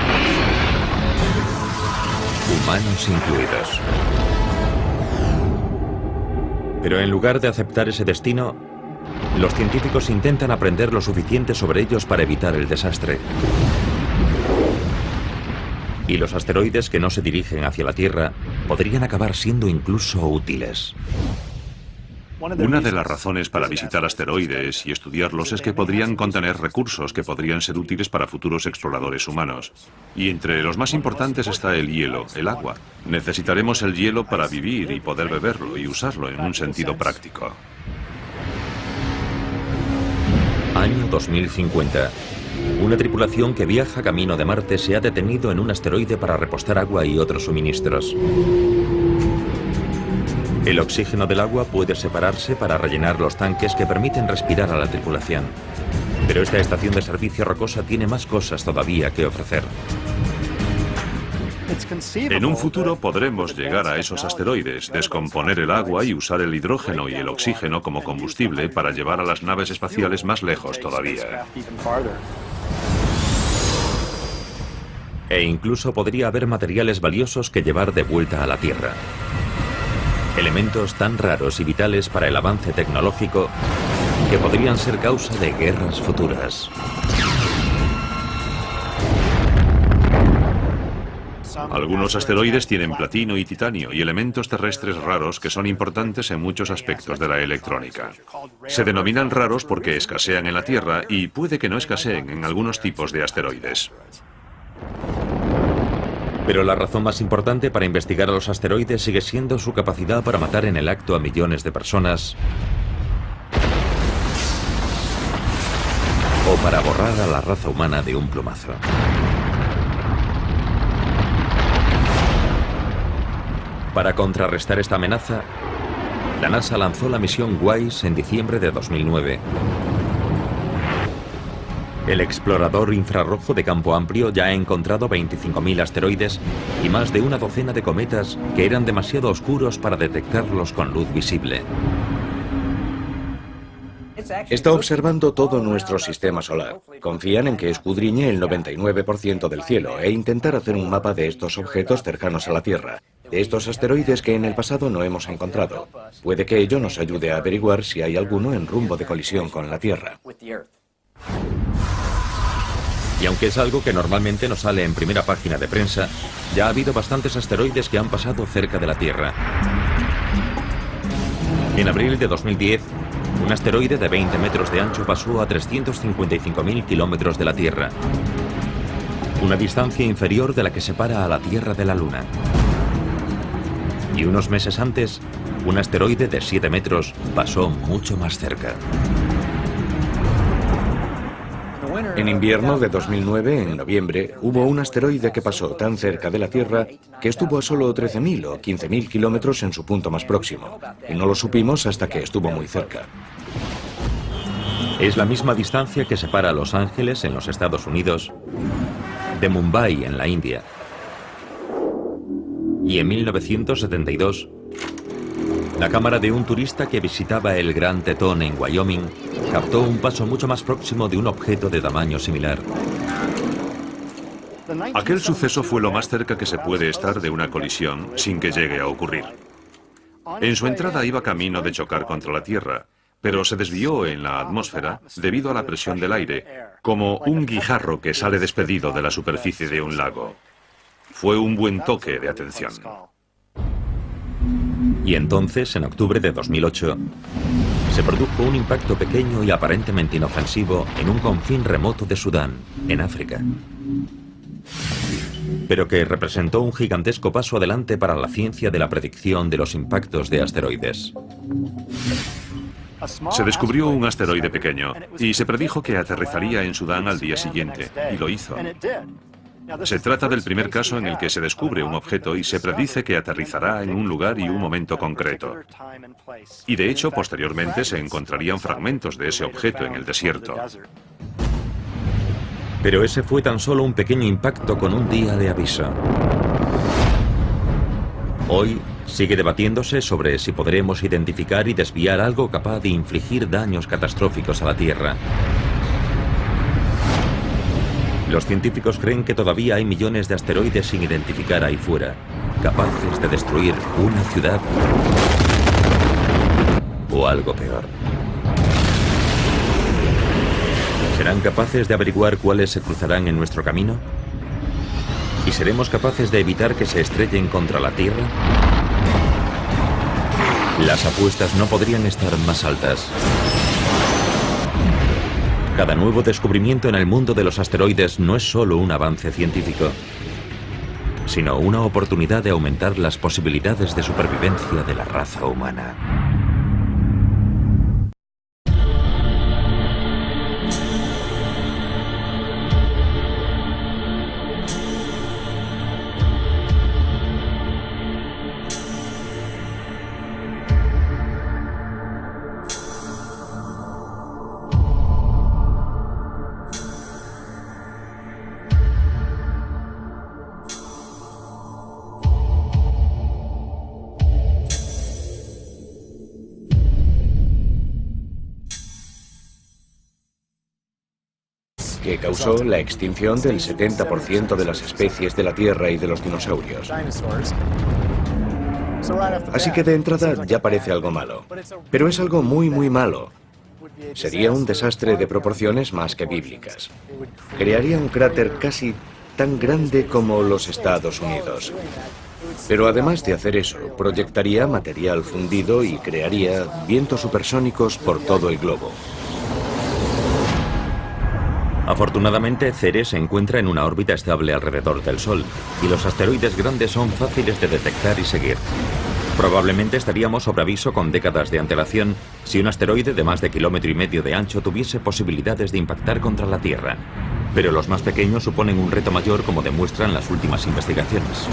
humanos incluidos. Pero en lugar de aceptar ese destino, los científicos intentan aprender lo suficiente sobre ellos para evitar el desastre. Y los asteroides que no se dirigen hacia la Tierra podrían acabar siendo incluso útiles.
Una de las razones para visitar asteroides y estudiarlos es que podrían contener recursos que podrían ser útiles para futuros exploradores humanos. Y entre los más importantes está el hielo, el agua. Necesitaremos el hielo para vivir y poder beberlo y usarlo en un sentido práctico.
Año 2050. Una tripulación que viaja camino de Marte se ha detenido en un asteroide para repostar agua y otros suministros. El oxígeno del agua puede separarse para rellenar los tanques que permiten respirar a la tripulación. Pero esta estación de servicio rocosa tiene más cosas todavía que ofrecer.
En un futuro podremos llegar a esos asteroides, descomponer el agua y usar el hidrógeno y el oxígeno como combustible para llevar a las naves espaciales más lejos todavía.
E incluso podría haber materiales valiosos que llevar de vuelta a la Tierra. Elementos tan raros y vitales para el avance tecnológico que podrían ser causa de guerras futuras.
Algunos asteroides tienen platino y titanio y elementos terrestres raros que son importantes en muchos aspectos de la electrónica. Se denominan raros porque escasean en la Tierra y puede que no escaseen en algunos tipos de asteroides.
Pero la razón más importante para investigar a los asteroides sigue siendo su capacidad para matar en el acto a millones de personas o para borrar a la raza humana de un plumazo. Para contrarrestar esta amenaza, la NASA lanzó la misión WISE en diciembre de 2009. El explorador infrarrojo de campo amplio ya ha encontrado 25.000 asteroides y más de una docena de cometas que eran demasiado oscuros para detectarlos con luz visible.
Está observando todo nuestro sistema solar. Confían en que escudriñe el 99% del cielo e intentar hacer un mapa de estos objetos cercanos a la Tierra, de estos asteroides que en el pasado no hemos encontrado. Puede que ello nos ayude a averiguar si hay alguno en rumbo de colisión con la Tierra.
Y aunque es algo que normalmente no sale en primera página de prensa, ya ha habido bastantes asteroides que han pasado cerca de la Tierra. En abril de 2010, un asteroide de 20 metros de ancho pasó a 355.000 kilómetros de la Tierra, una distancia inferior de la que separa a la Tierra de la Luna. Y unos meses antes, un asteroide de 7 metros pasó mucho más cerca.
En invierno de 2009, en noviembre, hubo un asteroide que pasó tan cerca de la Tierra que estuvo a solo 13.000 o 15.000 kilómetros en su punto más próximo. Y no lo supimos hasta que estuvo muy cerca.
Es la misma distancia que separa a Los Ángeles, en los Estados Unidos, de Mumbai, en la India. Y en 1972, la cámara de un turista que visitaba el Gran Tetón en Wyoming captó un paso mucho más próximo de un objeto de tamaño similar.
Aquel suceso fue lo más cerca que se puede estar de una colisión sin que llegue a ocurrir. En su entrada iba camino de chocar contra la Tierra, pero se desvió en la atmósfera debido a la presión del aire, como un guijarro que sale despedido de la superficie de un lago. Fue un buen toque de atención.
Y entonces, en octubre de 2008, se produjo un impacto pequeño y aparentemente inofensivo en un confín remoto de Sudán, en África, pero que representó un gigantesco paso adelante para la ciencia de la predicción de los impactos de asteroides.
Se descubrió un asteroide pequeño y se predijo que aterrizaría en Sudán al día siguiente, y lo hizo. Se trata del primer caso en el que se descubre un objeto y se predice que aterrizará en un lugar y un momento concreto. Y de hecho, posteriormente se encontrarían fragmentos de ese objeto en el desierto.
Pero ese fue tan solo un pequeño impacto con un día de aviso. Hoy sigue debatiéndose sobre si podremos identificar y desviar algo capaz de infligir daños catastróficos a la Tierra. Los científicos creen que todavía hay millones de asteroides sin identificar ahí fuera, capaces de destruir una ciudad o algo peor. ¿Serán capaces de averiguar cuáles se cruzarán en nuestro camino? ¿Y seremos capaces de evitar que se estrellen contra la Tierra? Las apuestas no podrían estar más altas. Cada nuevo descubrimiento en el mundo de los asteroides no es solo un avance científico, sino una oportunidad de aumentar las posibilidades de supervivencia de la raza humana.
Que causó la extinción del 70% de las especies de la Tierra y de los dinosaurios. Así que de entrada ya parece algo malo. Pero es algo muy, muy malo. Sería un desastre de proporciones más que bíblicas. Crearía un cráter casi tan grande como los Estados Unidos. Pero además de hacer eso, proyectaría material fundido y crearía vientos supersónicos por todo el globo.
Afortunadamente, Ceres se encuentra en una órbita estable alrededor del Sol, y los asteroides grandes son fáciles de detectar y seguir. Probablemente estaríamos sobre aviso con décadas de antelación si un asteroide de más de 1,5 kilómetros de ancho tuviese posibilidades de impactar contra la Tierra. Pero los más pequeños suponen un reto mayor, como demuestran las últimas investigaciones.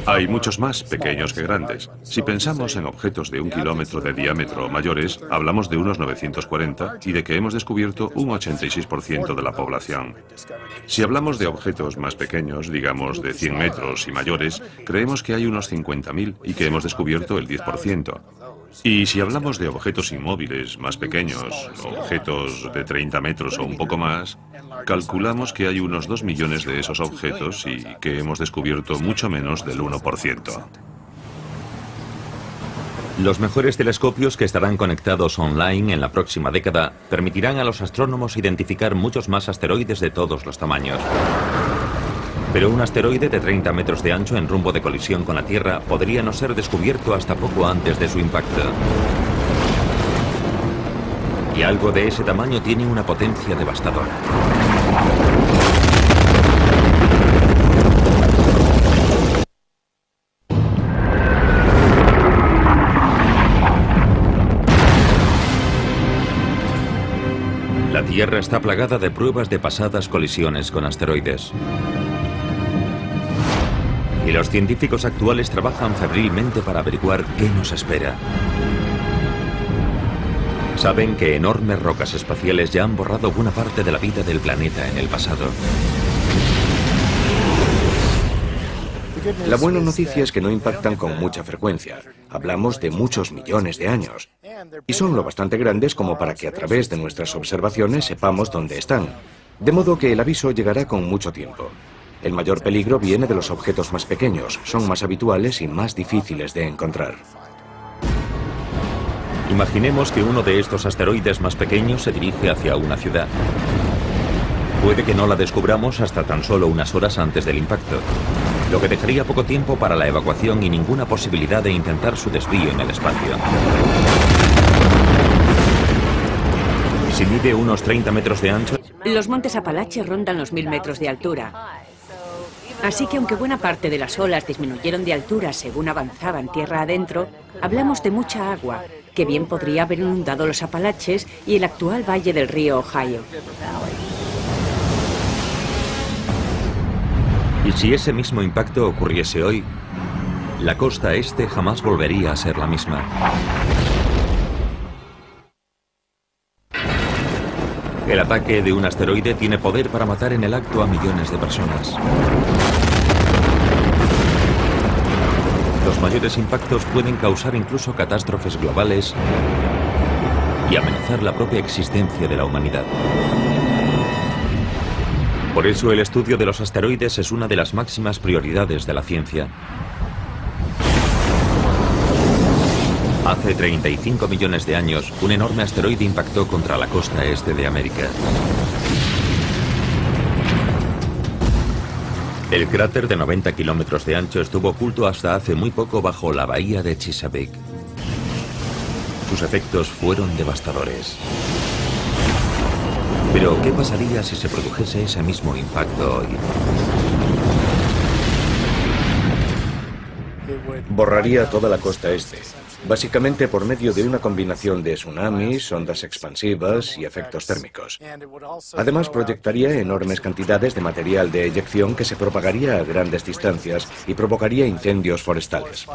Hay muchos más pequeños que grandes. Si pensamos en objetos de 1 kilómetro de diámetro o mayores, hablamos de unos 940 y de que hemos descubierto un 86% de la población. Si hablamos de objetos más pequeños, digamos de 100 metros y mayores, creemos que hay unos 50.000 y que hemos descubierto el 10%. Y si hablamos de objetos inmóviles más pequeños, objetos de 30 metros o un poco más, calculamos que hay unos 2 millones de esos objetos y que hemos descubierto mucho menos del 1%.
Los mejores telescopios que estarán conectados online en la próxima década permitirán a los astrónomos identificar muchos más asteroides de todos los tamaños. Pero un asteroide de 30 metros de ancho en rumbo de colisión con la Tierra podría no ser descubierto hasta poco antes de su impacto. Y algo de ese tamaño tiene una potencia devastadora. Tierra está plagada de pruebas de pasadas colisiones con asteroides. Y los científicos actuales trabajan febrilmente para averiguar qué nos espera. Saben que enormes rocas espaciales ya han borrado buena parte de la vida del planeta en el pasado.
La buena noticia es que no impactan con mucha frecuencia. Hablamos de muchos millones de años. Y son lo bastante grandes como para que a través de nuestras observaciones sepamos dónde están. De modo que el aviso llegará con mucho tiempo. El mayor peligro viene de los objetos más pequeños. Son más habituales y más difíciles de encontrar.
Imaginemos que uno de estos asteroides más pequeños se dirige hacia una ciudad. Puede que no la descubramos hasta tan solo unas horas antes del impacto, lo que dejaría poco tiempo para la evacuación y ninguna posibilidad de intentar su desvío en el espacio. Si mide unos 30 metros de ancho...
Los montes Apalaches rondan los 1000 metros de altura. Así que aunque buena parte de las olas disminuyeron de altura según avanzaban tierra adentro, hablamos de mucha agua, que bien podría haber inundado los Apalaches y el actual valle del río Ohio.
Y si ese mismo impacto ocurriese hoy, la costa este jamás volvería a ser la misma. El ataque de un asteroide tiene poder para matar en el acto a millones de personas. Los mayores impactos pueden causar incluso catástrofes globales y amenazar la propia existencia de la humanidad. Por eso el estudio de los asteroides es una de las máximas prioridades de la ciencia. Hace 35 millones de años, un enorme asteroide impactó contra la costa este de América. El cráter de 90 kilómetros de ancho estuvo oculto hasta hace muy poco bajo la bahía de Chesapeake. Sus efectos fueron devastadores. Pero, ¿qué pasaría si se produjese ese mismo impacto hoy?
Borraría toda la costa este, básicamente por medio de una combinación de tsunamis, ondas expansivas y efectos térmicos. Además, proyectaría enormes cantidades de material de eyección que se propagaría a grandes distancias y provocaría incendios forestales.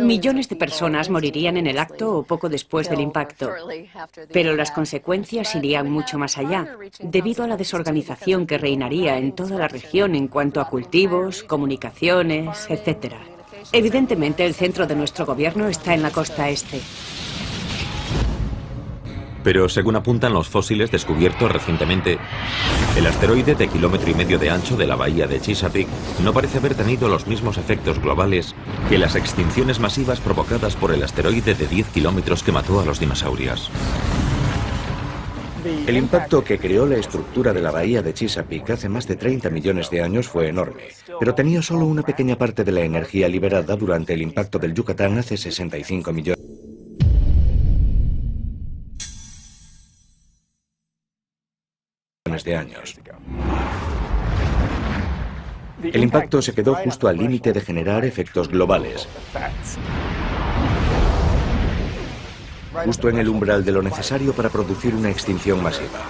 Millones de personas morirían en el acto o poco después del impacto. Pero las consecuencias irían mucho más allá, debido a la desorganización que reinaría en toda la región en cuanto a cultivos, comunicaciones, etc. Evidentemente, el centro de nuestro gobierno está en la costa este.
Pero según apuntan los fósiles descubiertos recientemente, el asteroide de 1,5 kilómetros de ancho de la bahía de Chesapeake no parece haber tenido los mismos efectos globales que las extinciones masivas provocadas por el asteroide de 10 kilómetros que mató a los dinosaurios.
El impacto que creó la estructura de la bahía de Chesapeake hace más de 30 millones de años fue enorme, pero tenía solo una pequeña parte de la energía liberada durante el impacto del Yucatán hace 65 millones de años. El impacto se quedó justo al límite de generar efectos globales, justo en el umbral de lo necesario para producir una extinción masiva.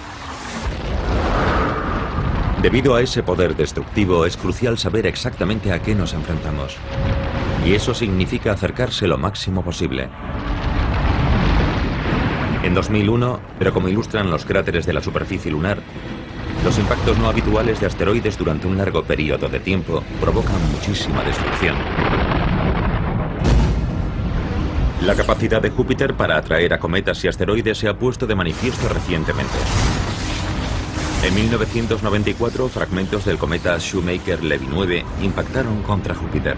Debido a ese poder destructivo, es crucial saber exactamente a qué nos enfrentamos. Y eso significa acercarse lo máximo posible. En 2001, pero como ilustran los cráteres de la superficie lunar, los impactos no habituales de asteroides durante un largo periodo de tiempo provocan muchísima destrucción. La capacidad de Júpiter para atraer a cometas y asteroides se ha puesto de manifiesto recientemente. En 1994, fragmentos del cometa Shoemaker-Levy 9 impactaron contra Júpiter.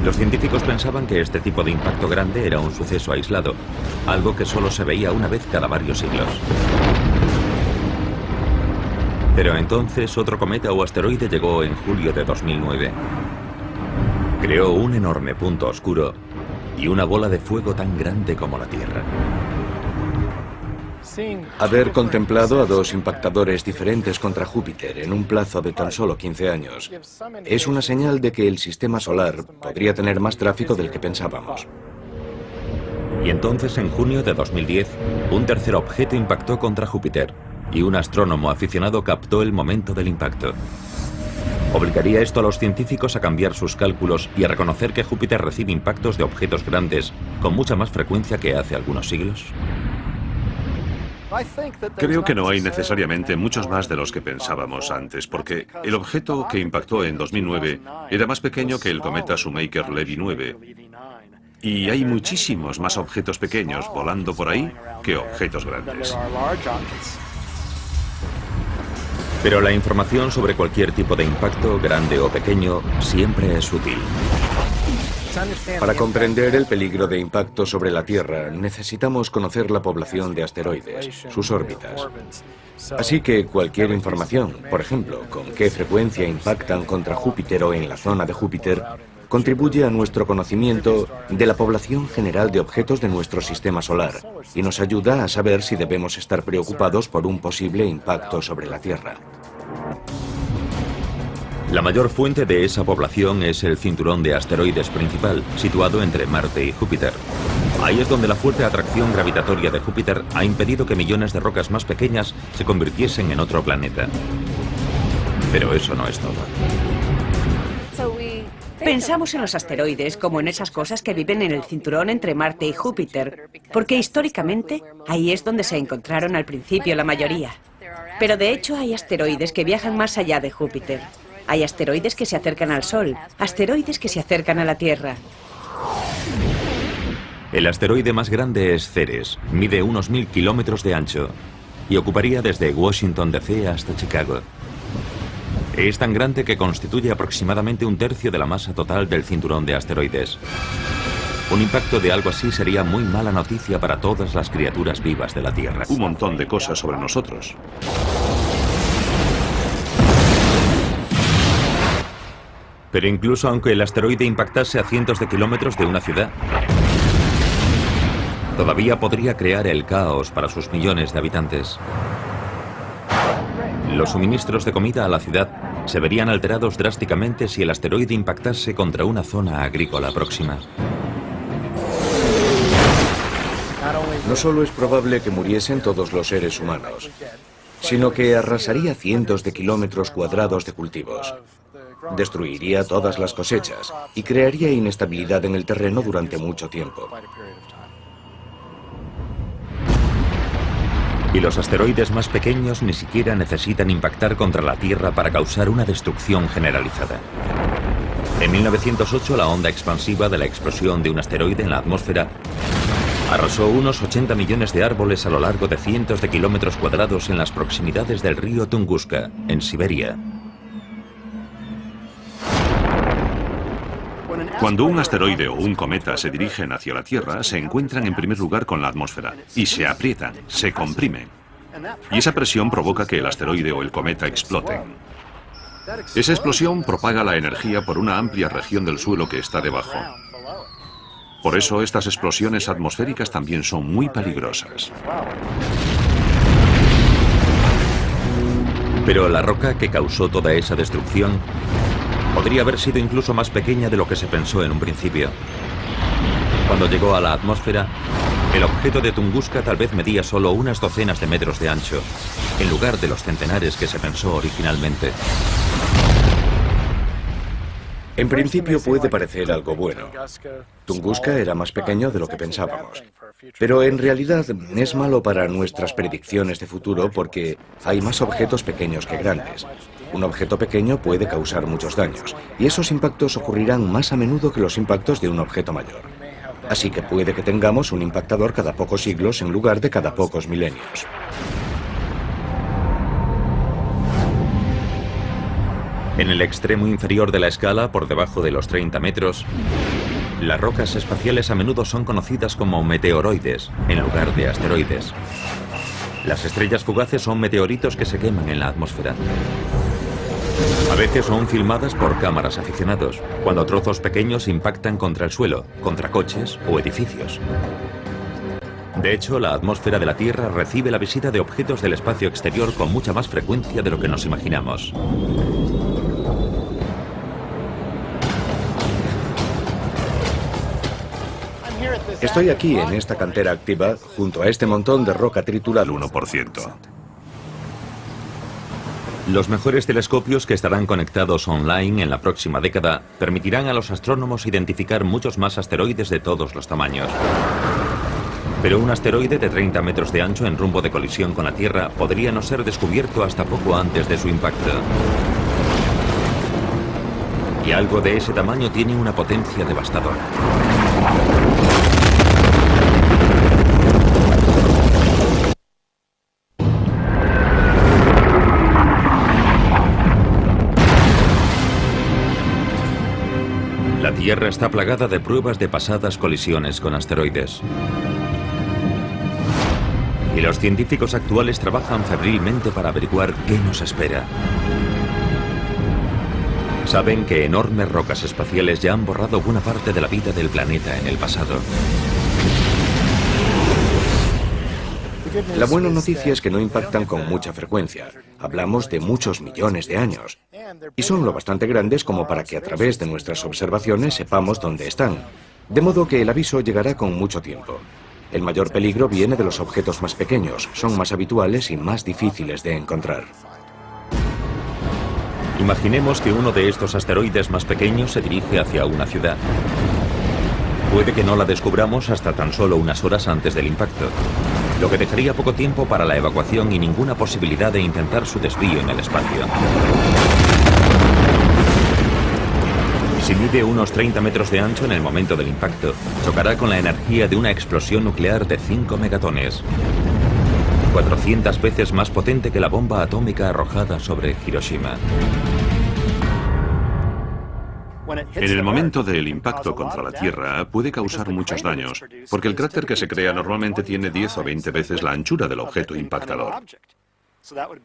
Los científicos pensaban que este tipo de impacto grande era un suceso aislado, algo que solo se veía una vez cada varios siglos. Pero entonces otro cometa o asteroide llegó en julio de 2009. Creó un enorme punto oscuro y una bola de fuego tan grande como la Tierra.
Haber contemplado a dos impactadores diferentes contra Júpiter en un plazo de tan solo 15 años es una señal de que el sistema solar podría tener más tráfico del que pensábamos.
Y entonces, en junio de 2010, un tercer objeto impactó contra Júpiter, y un astrónomo aficionado captó el momento del impacto. ¿Obligaría esto a los científicos a cambiar sus cálculos y a reconocer que Júpiter recibe impactos de objetos grandes con mucha más frecuencia que hace algunos siglos?
Creo que no hay necesariamente muchos más de los que pensábamos antes, porque el objeto que impactó en 2009 era más pequeño que el cometa Shoemaker-Levy 9. Y hay muchísimos más objetos pequeños volando por ahí que objetos grandes.
Pero la información sobre cualquier tipo de impacto, grande o pequeño, siempre es útil.
Para comprender el peligro de impacto sobre la Tierra, necesitamos conocer la población de asteroides, sus órbitas. Así que cualquier información, por ejemplo, con qué frecuencia impactan contra Júpiter o en la zona de Júpiter, contribuye a nuestro conocimiento de la población general de objetos de nuestro sistema solar y nos ayuda a saber si debemos estar preocupados por un posible impacto sobre la Tierra.
La mayor fuente de esa población es el cinturón de asteroides principal, situado entre Marte y Júpiter. Ahí es donde la fuerte atracción gravitatoria de Júpiter ha impedido que millones de rocas más pequeñas se convirtiesen en otro planeta. Pero eso no es todo.
Pensamos en los asteroides como en esas cosas que viven en el cinturón entre Marte y Júpiter, porque históricamente ahí es donde se encontraron al principio la mayoría. Pero de hecho hay asteroides que viajan más allá de Júpiter. Hay asteroides que se acercan al Sol, asteroides que se acercan a la Tierra.
El asteroide más grande es Ceres, mide unos 1000 kilómetros de ancho y ocuparía desde Washington DC hasta Chicago. Es tan grande que constituye aproximadamente un tercio de la masa total del cinturón de asteroides. Un impacto de algo así sería muy mala noticia para todas las criaturas vivas de la Tierra.
Un montón de cosas sobre nosotros.
Pero incluso aunque el asteroide impactase a cientos de kilómetros de una ciudad, todavía podría crear el caos para sus millones de habitantes. Los suministros de comida a la ciudad se verían alterados drásticamente si el asteroide impactase contra una zona agrícola próxima.
No solo es probable que muriesen todos los seres humanos, sino que arrasaría cientos de kilómetros cuadrados de cultivos. Destruiría todas las cosechas y crearía inestabilidad en el terreno durante mucho tiempo.
Y los asteroides más pequeños ni siquiera necesitan impactar contra la Tierra para causar una destrucción generalizada. En 1908, la onda expansiva de la explosión de un asteroide en la atmósfera arrasó unos 80 millones de árboles a lo largo de cientos de kilómetros cuadrados en las proximidades del río Tunguska, en Siberia.
Cuando un asteroide o un cometa se dirigen hacia la Tierra, se encuentran en primer lugar con la atmósfera y se aprietan, se comprimen. Y esa presión provoca que el asteroide o el cometa exploten. Esa explosión propaga la energía por una amplia región del suelo que está debajo. Por eso estas explosiones atmosféricas también son muy peligrosas.
Pero la roca que causó toda esa destrucción podría haber sido incluso más pequeña de lo que se pensó en un principio. Cuando llegó a la atmósfera, el objeto de Tunguska tal vez medía solo unas docenas de metros de ancho, en lugar de los centenares que se pensó originalmente.
En principio puede parecer algo bueno. Tunguska era más pequeño de lo que pensábamos. Pero en realidad es malo para nuestras predicciones de futuro porque hay más objetos pequeños que grandes. Un objeto pequeño puede causar muchos daños, y esos impactos ocurrirán más a menudo que los impactos de un objeto mayor. Así que puede que tengamos un impactador cada pocos siglos en lugar de cada pocos milenios.
En el extremo inferior de la escala, por debajo de los 30 metros, las rocas espaciales a menudo son conocidas como meteoroides, en lugar de asteroides. Las estrellas fugaces son meteoritos que se queman en la atmósfera. A veces son filmadas por cámaras aficionados, cuando trozos pequeños impactan contra el suelo, contra coches o edificios. De hecho, la atmósfera de la Tierra recibe la visita de objetos del espacio exterior con mucha más frecuencia de lo que nos imaginamos.
Estoy aquí en esta cantera activa, junto a este montón de roca triturada.
El 1%.
Los mejores telescopios que estarán conectados online en la próxima década permitirán a los astrónomos identificar muchos más asteroides de todos los tamaños. Pero un asteroide de 30 metros de ancho en rumbo de colisión con la Tierra podría no ser descubierto hasta poco antes de su impacto. Y algo de ese tamaño tiene una potencia devastadora. La Tierra está plagada de pruebas de pasadas colisiones con asteroides. Y los científicos actuales trabajan febrilmente para averiguar qué nos espera. Saben que enormes rocas espaciales ya han borrado buena parte de la vida del planeta en el pasado.
La buena noticia es que no impactan con mucha frecuencia. Hablamos de muchos millones de años. Y son lo bastante grandes como para que a través de nuestras observaciones sepamos dónde están. De modo que el aviso llegará con mucho tiempo. El mayor peligro viene de los objetos más pequeños. Son más habituales y más difíciles de encontrar.
Imaginemos que uno de estos asteroides más pequeños se dirige hacia una ciudad. Puede que no la descubramos hasta tan solo unas horas antes del impacto, lo que dejaría poco tiempo para la evacuación y ninguna posibilidad de intentar su desvío en el espacio. Si mide unos 30 metros de ancho en el momento del impacto, chocará con la energía de una explosión nuclear de 5 megatones, 400 veces más potente que la bomba atómica arrojada sobre Hiroshima.
En el momento del impacto contra la Tierra puede causar muchos daños, porque el cráter que se crea normalmente tiene 10 o 20 veces la anchura del objeto impactador.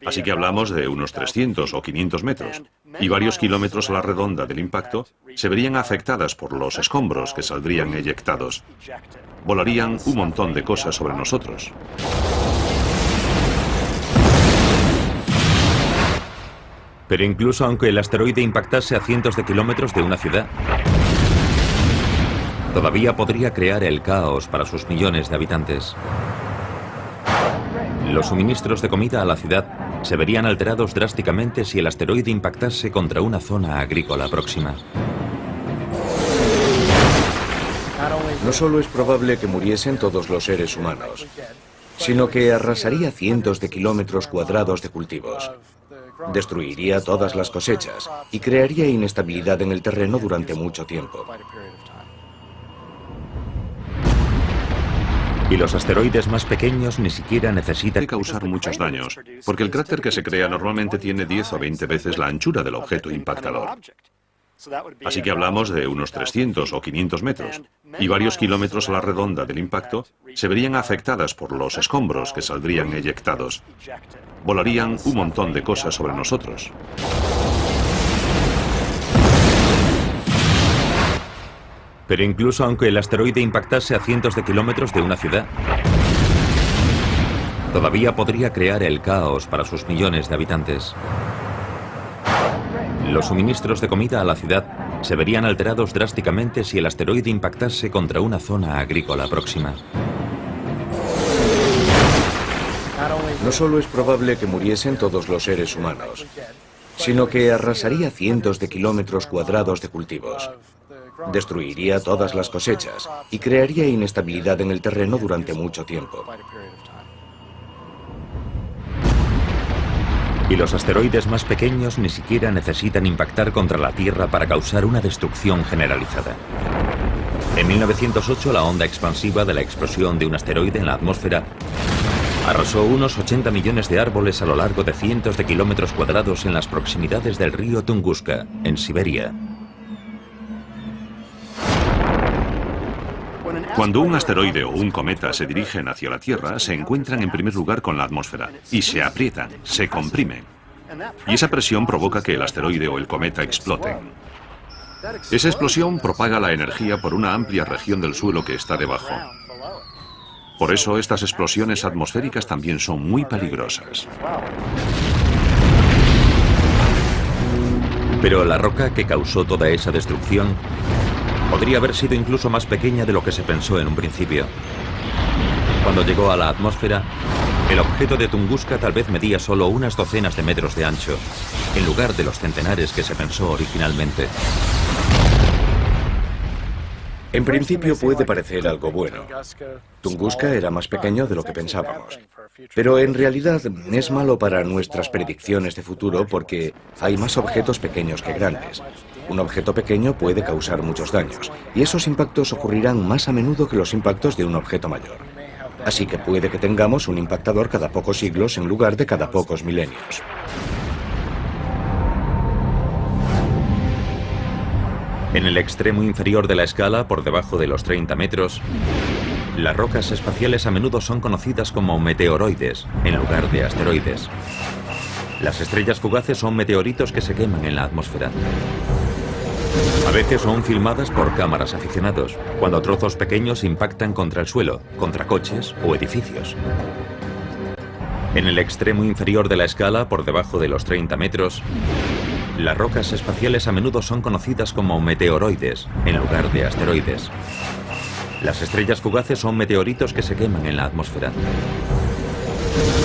Así que hablamos de unos 300 o 500 metros, y varios kilómetros a la redonda del impacto se verían afectadas por los escombros que saldrían eyectados. Volarían un montón de cosas sobre nosotros.
Pero incluso aunque el asteroide impactase a cientos de kilómetros de una ciudad, todavía podría crear el caos para sus millones de habitantes. Los suministros de comida a la ciudad se verían alterados drásticamente si el asteroide impactase contra una zona agrícola próxima.
No solo es probable que muriesen todos los seres humanos, sino que arrasaría cientos de kilómetros cuadrados de cultivos. Destruiría todas las cosechas y crearía inestabilidad en el terreno durante mucho tiempo.
Y los asteroides más pequeños ni siquiera necesitan
Puede causar muchos daños, porque el cráter que se crea normalmente tiene 10 o 20 veces la anchura del objeto impactador. Así que hablamos de unos 300 o 500 metros, y varios kilómetros a la redonda del impacto se verían afectadas por los escombros que saldrían eyectados. Volarían un montón de cosas sobre nosotros.
Pero incluso aunque el asteroide impactase a cientos de kilómetros de una ciudad, todavía podría crear el caos para sus millones de habitantes. Los suministros de comida a la ciudad se verían alterados drásticamente si el asteroide impactase contra una zona agrícola próxima.
No solo es probable que muriesen todos los seres humanos, sino que arrasaría cientos de kilómetros cuadrados de cultivos. Destruiría todas las cosechas y crearía inestabilidad en el terreno durante mucho tiempo.
Y los asteroides más pequeños ni siquiera necesitan impactar contra la Tierra para causar una destrucción generalizada. En 1908, la onda expansiva de la explosión de un asteroide en la atmósfera arrasó unos 80 millones de árboles a lo largo de cientos de kilómetros cuadrados en las proximidades del río Tunguska, en Siberia.
Cuando un asteroide o un cometa se dirigen hacia la Tierra, se encuentran en primer lugar con la atmósfera y se aprietan, se comprimen. Y esa presión provoca que el asteroide o el cometa exploten. Esa explosión propaga la energía por una amplia región del suelo que está debajo. Por eso estas explosiones atmosféricas también son muy peligrosas.
Pero la roca que causó toda esa destrucción Podría haber sido incluso más pequeña de lo que se pensó en un principio. Cuando llegó a la atmósfera, el objeto de Tunguska tal vez medía solo unas docenas de metros de ancho, en lugar de los centenares que se pensó originalmente.
En principio puede parecer algo bueno. Tunguska era más pequeño de lo que pensábamos. Pero en realidad es malo para nuestras predicciones de futuro porque hay más objetos pequeños que grandes. Un objeto pequeño puede causar muchos daños, y esos impactos ocurrirán más a menudo que los impactos de un objeto mayor. Así que puede que tengamos un impactador cada pocos siglos en lugar de cada pocos milenios.
En el extremo inferior de la escala, por debajo de los 30 metros, las rocas espaciales a menudo son conocidas como meteoroides, en lugar de asteroides. Las estrellas fugaces son meteoritos que se queman en la atmósfera. A veces son filmadas por cámaras aficionados, cuando trozos pequeños impactan contra el suelo, contra coches o edificios. En el extremo inferior de la escala, por debajo de los 30 metros, las rocas espaciales a menudo son conocidas como meteoroides, en lugar de asteroides. Las estrellas fugaces son meteoritos que se queman en la atmósfera.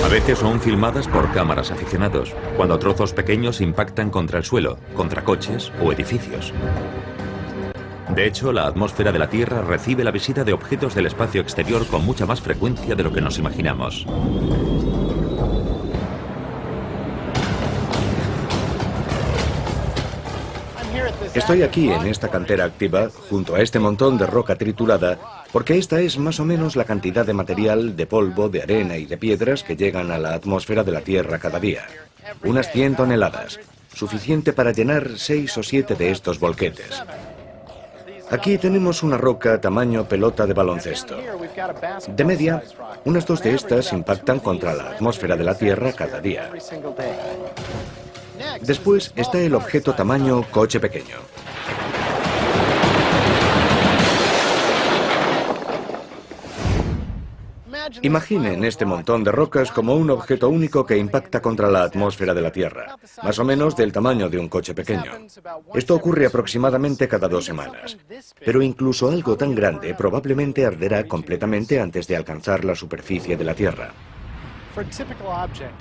A veces son filmadas por cámaras aficionados, cuando trozos pequeños impactan contra el suelo, contra coches o edificios. De hecho, la atmósfera de la Tierra recibe la visita de objetos del espacio exterior con mucha más frecuencia de lo que nos imaginamos.
Estoy aquí en esta cantera activa, junto a este montón de roca triturada, porque esta es más o menos la cantidad de material, de polvo, de arena y de piedras que llegan a la atmósfera de la Tierra cada día. Unas 100 toneladas, suficiente para llenar 6 o 7 de estos volquetes. Aquí tenemos una roca tamaño pelota de baloncesto. De media, unas 2 de estas impactan contra la atmósfera de la Tierra cada día. Después está el objeto tamaño coche pequeño. Imaginen este montón de rocas como un objeto único que impacta contra la atmósfera de la Tierra, más o menos del tamaño de un coche pequeño. Esto ocurre aproximadamente cada 2 semanas. Pero incluso algo tan grande probablemente arderá completamente antes de alcanzar la superficie de la Tierra.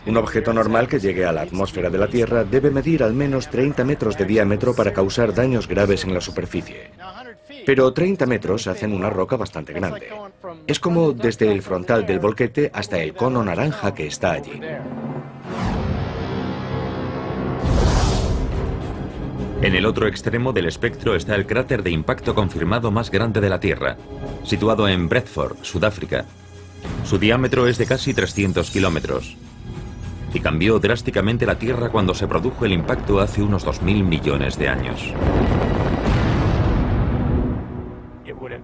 Un objeto normal que llegue a la atmósfera de la Tierra debe medir al menos 30 metros de diámetro para causar daños graves en la superficie. Pero 30 metros hacen una roca bastante grande. Es como desde el frontal del volquete hasta el cono naranja que está allí.
En el otro extremo del espectro está el cráter de impacto confirmado más grande de la Tierra, situado en Bredford, Sudáfrica. Su diámetro es de casi 300 kilómetros y cambió drásticamente la Tierra cuando se produjo el impacto hace unos 2.000 millones de años.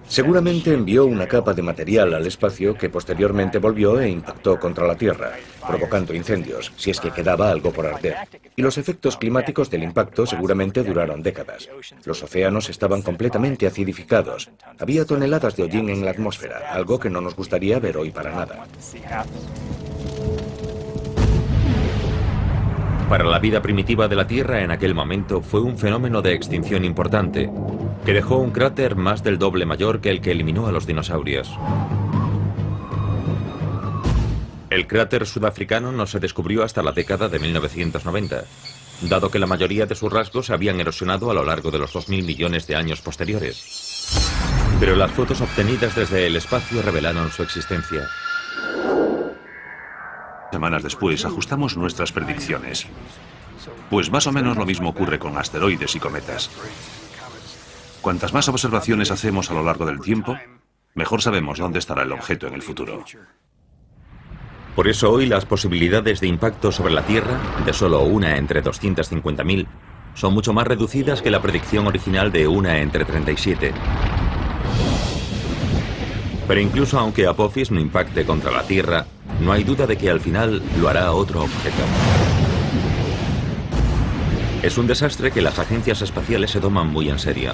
Seguramente envió una capa de material al espacio que posteriormente volvió e impactó contra la Tierra, provocando incendios, si es que quedaba algo por arder. Y los efectos climáticos del impacto seguramente duraron décadas. Los océanos estaban completamente acidificados. Había toneladas de hollín en la atmósfera, algo que no nos gustaría ver hoy para nada.
Para la vida primitiva de la Tierra en aquel momento fue un fenómeno de extinción importante, que dejó un cráter más del doble mayor que el que eliminó a los dinosaurios. El cráter sudafricano no se descubrió hasta la década de 1990, dado que la mayoría de sus rasgos se habían erosionado a lo largo de los 2.000 millones de años posteriores. Pero las fotos obtenidas desde el espacio revelaron su existencia.
Semanas después ajustamos nuestras predicciones. Pues más o menos lo mismo ocurre con asteroides y cometas. Cuantas más observaciones hacemos a lo largo del tiempo, mejor sabemos dónde estará el objeto en el futuro.
Por eso hoy las posibilidades de impacto sobre la Tierra, de solo una entre 250.000, son mucho más reducidas que la predicción original de una entre 37. Pero incluso aunque Apophis no impacte contra la Tierra, no hay duda de que al final lo hará otro objeto. Es un desastre que las agencias espaciales se toman muy en serio.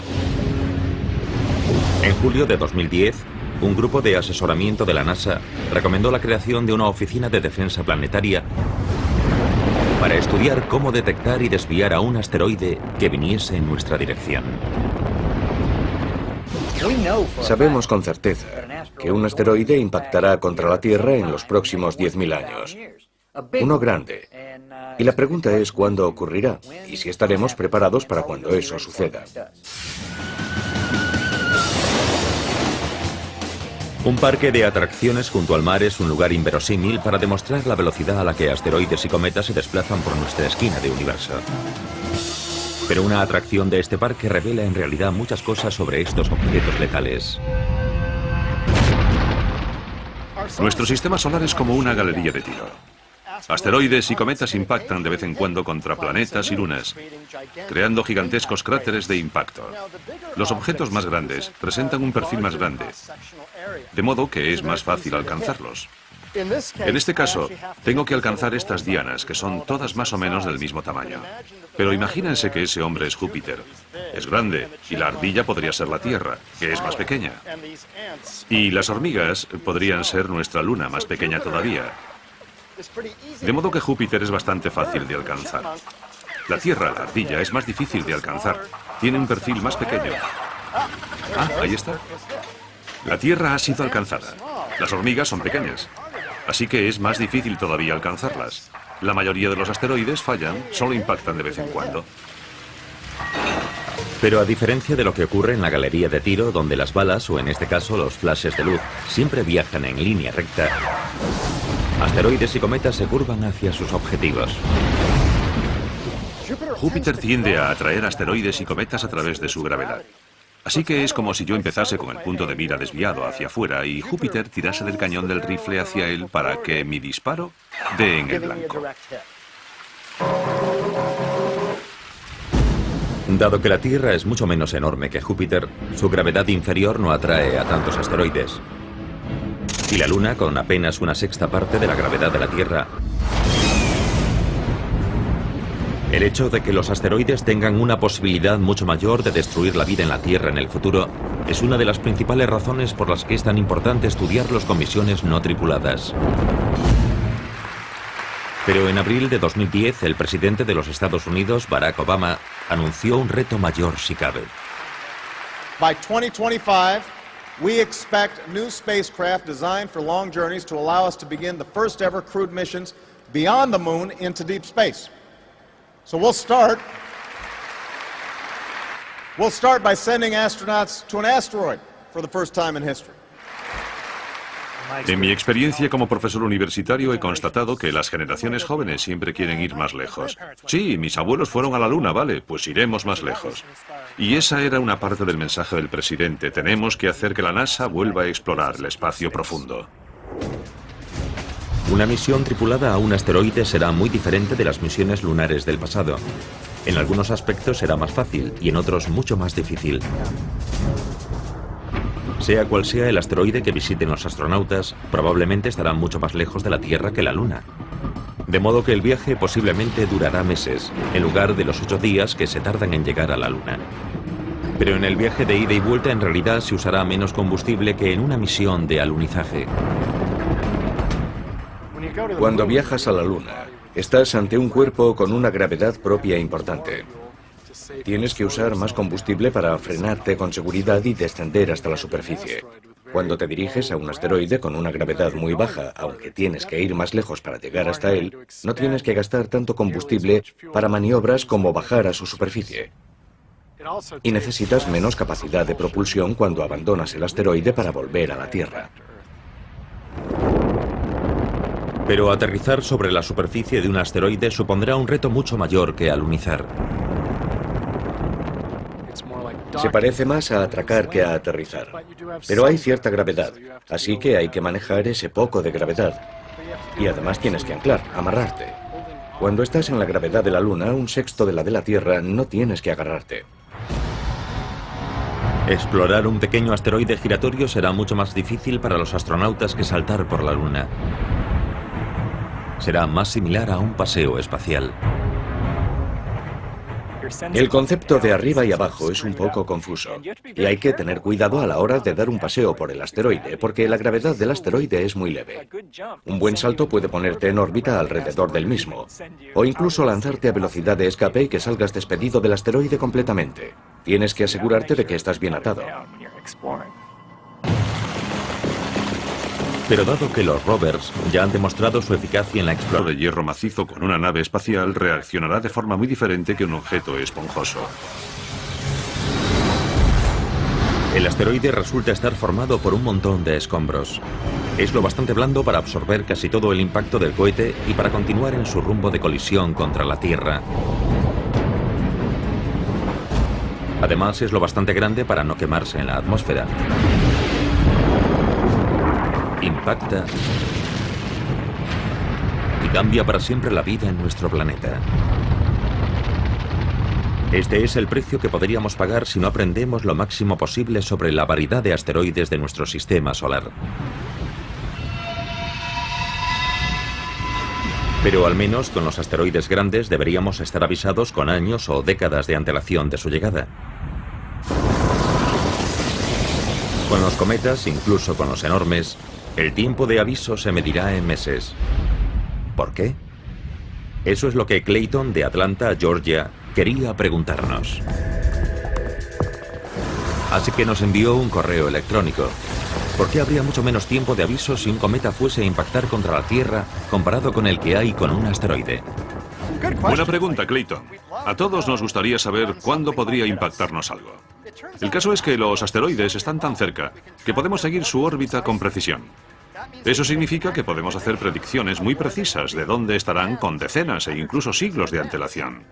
En julio de 2010, un grupo de asesoramiento de la NASA recomendó la creación de una oficina de defensa planetaria para estudiar cómo detectar y desviar a un asteroide que viniese en nuestra dirección.
Sabemos con certeza que un asteroide impactará contra la Tierra en los próximos 10.000 años. Uno grande. Y la pregunta es cuándo ocurrirá y si estaremos preparados para cuando eso suceda.
Un parque de atracciones junto al mar es un lugar inverosímil para demostrar la velocidad a la que asteroides y cometas se desplazan por nuestra esquina de universo. Pero una atracción de este parque revela en realidad muchas cosas sobre estos objetos letales.
Nuestro sistema solar es como una galería de tiro. Asteroides y cometas impactan de vez en cuando contra planetas y lunas, creando gigantescos cráteres de impacto. Los objetos más grandes presentan un perfil más grande, de modo que es más fácil alcanzarlos. En este caso, tengo que alcanzar estas dianas, que son todas más o menos del mismo tamaño. Pero imagínense que ese hombre es Júpiter. Es grande, y la ardilla podría ser la Tierra, que es más pequeña. Y las hormigas podrían ser nuestra luna, más pequeña todavía. De modo que Júpiter es bastante fácil de alcanzar. La Tierra, la ardilla, es más difícil de alcanzar. Tiene un perfil más pequeño. Ah, ahí está. La Tierra ha sido alcanzada. Las hormigas son pequeñas. Así que es más difícil todavía alcanzarlas. La mayoría de los asteroides fallan, solo impactan de vez en cuando.
Pero a diferencia de lo que ocurre en la galería de tiro, donde las balas, o en este caso los flashes de luz, siempre viajan en línea recta, asteroides y cometas se curvan hacia sus objetivos.
Júpiter tiende a atraer asteroides y cometas a través de su gravedad. Así que es como si yo empezase con el punto de mira desviado hacia afuera y Júpiter tirase del cañón del rifle hacia él para que mi disparo dé en el blanco.
Dado que la Tierra es mucho menos enorme que Júpiter, su gravedad inferior no atrae a tantos asteroides. Y la Luna, con apenas una sexta parte de la gravedad de la Tierra, el hecho de que los asteroides tengan una posibilidad mucho mayor de destruir la vida en la Tierra en el futuro es una de las principales razones por las que es tan importante estudiarlos con misiones no tripuladas. Pero en abril de 2010, el presidente de los Estados Unidos, Barack Obama, anunció un reto mayor si cabe.
By 2025, we expect new spacecraft designed for long journeys to allow us to begin the first ever crewed missions beyond the moon into deep space. So we'll start by sending astronauts to an asteroid for the first time in history.
En mi experiencia como profesor universitario he constatado que las generaciones jóvenes siempre quieren ir más lejos. Sí, mis abuelos fueron a la Luna, vale, pues iremos más lejos. Y esa era una parte del mensaje del presidente. Tenemos que hacer que la NASA vuelva a explorar el espacio profundo.
Una misión tripulada a un asteroide será muy diferente de las misiones lunares del pasado. En algunos aspectos será más fácil y en otros mucho más difícil. Sea cual sea el asteroide que visiten los astronautas, probablemente estarán mucho más lejos de la Tierra que la Luna. De modo que el viaje posiblemente durará meses, en lugar de los 8 días que se tardan en llegar a la Luna. Pero en el viaje de ida y vuelta en realidad se usará menos combustible que en una misión de alunizaje.
Cuando viajas a la Luna, estás ante un cuerpo con una gravedad propia importante. Tienes que usar más combustible para frenarte con seguridad y descender hasta la superficie. Cuando te diriges a un asteroide con una gravedad muy baja, aunque tienes que ir más lejos para llegar hasta él, no tienes que gastar tanto combustible para maniobras como bajar a su superficie. Y necesitas menos capacidad de propulsión cuando abandonas el asteroide para volver a la Tierra.
Pero aterrizar sobre la superficie de un asteroide supondrá un reto mucho mayor que alunizar.
Se parece más a atracar que a aterrizar. Pero hay cierta gravedad, así que hay que manejar ese poco de gravedad. Y además tienes que anclar, amarrarte. Cuando estás en la gravedad de la Luna, un sexto de la de la Tierra, no tienes que agarrarte.
Explorar un pequeño asteroide giratorio será mucho más difícil para los astronautas que saltar por la Luna. Será más similar a un paseo espacial.
El concepto de arriba y abajo es un poco confuso, y hay que tener cuidado a la hora de dar un paseo por el asteroide, porque la gravedad del asteroide es muy leve. Un buen salto puede ponerte en órbita alrededor del mismo, o incluso lanzarte a velocidad de escape y que salgas despedido del asteroide completamente. Tienes que asegurarte de que estás bien atado.
Pero dado que los rovers ya han demostrado su eficacia en la exploración
de hierro macizo con una nave espacial reaccionará de forma muy diferente que un objeto esponjoso.
El asteroide resulta estar formado por un montón de escombros. Es lo bastante blando para absorber casi todo el impacto del cohete y para continuar en su rumbo de colisión contra la Tierra. Además, es lo bastante grande para no quemarse en la atmósfera. Impacta y cambia para siempre la vida en nuestro planeta. Este es el precio que podríamos pagar si no aprendemos lo máximo posible sobre la variedad de asteroides de nuestro sistema solar. Pero al menos con los asteroides grandes deberíamos estar avisados con años o décadas de antelación de su llegada. Con los cometas, incluso con los enormes, el tiempo de aviso se medirá en meses. ¿Por qué? Eso es lo que Clayton de Atlanta, Georgia, quería preguntarnos. Así que nos envió un correo electrónico. ¿Por qué habría mucho menos tiempo de aviso si un cometa fuese a impactar contra la Tierra comparado con el que hay con un asteroide?
Buena pregunta, Clayton. A todos nos gustaría saber cuándo podría impactarnos algo. El caso es que los asteroides están tan cerca que podemos seguir su órbita con precisión. Eso significa que podemos hacer predicciones muy precisas de dónde estarán con decenas e incluso siglos de antelación.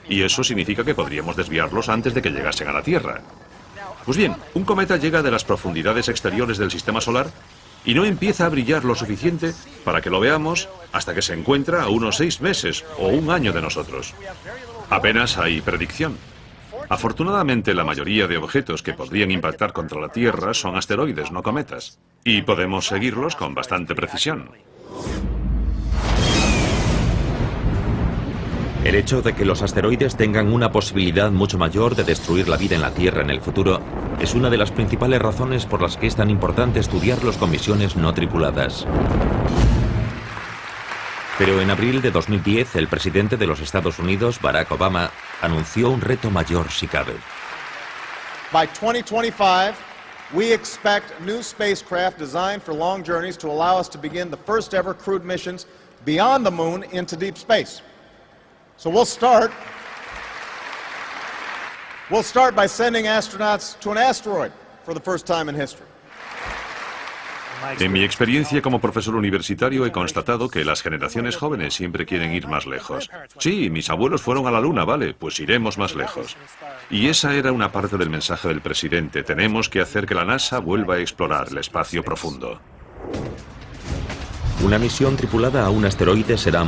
Y eso significa que podríamos desviarlos antes de que llegasen a la Tierra. Pues bien, un cometa llega de las profundidades exteriores del sistema solar y no empieza a brillar lo suficiente para que lo veamos hasta que se encuentra a unos 6 meses o un año de nosotros. Apenas hay predicción. Afortunadamente, la mayoría de objetos que podrían impactar contra la Tierra son asteroides, no cometas. Y podemos seguirlos con bastante precisión.
El hecho de que los asteroides tengan una posibilidad mucho mayor de destruir la vida en la Tierra en el futuro es una de las principales razones por las que es tan importante estudiarlos con misiones no tripuladas. Pero en abril de 2010, el presidente de los Estados Unidos, Barack Obama, anunció un reto mayor si cabe.
By 2025, we expect new spacecraft designed for long journeys to allow us to begin the first ever crewed missions beyond the moon into deep space. So we'll start by sending astronauts to an asteroid for the first time in history.
En mi experiencia como profesor universitario he constatado que las generaciones jóvenes siempre quieren ir más lejos. Sí, mis abuelos fueron a la Luna, vale, pues iremos más lejos. Y esa era una parte del mensaje del presidente. Tenemos que hacer que la NASA vuelva a explorar el espacio profundo.
Una misión tripulada a un asteroide será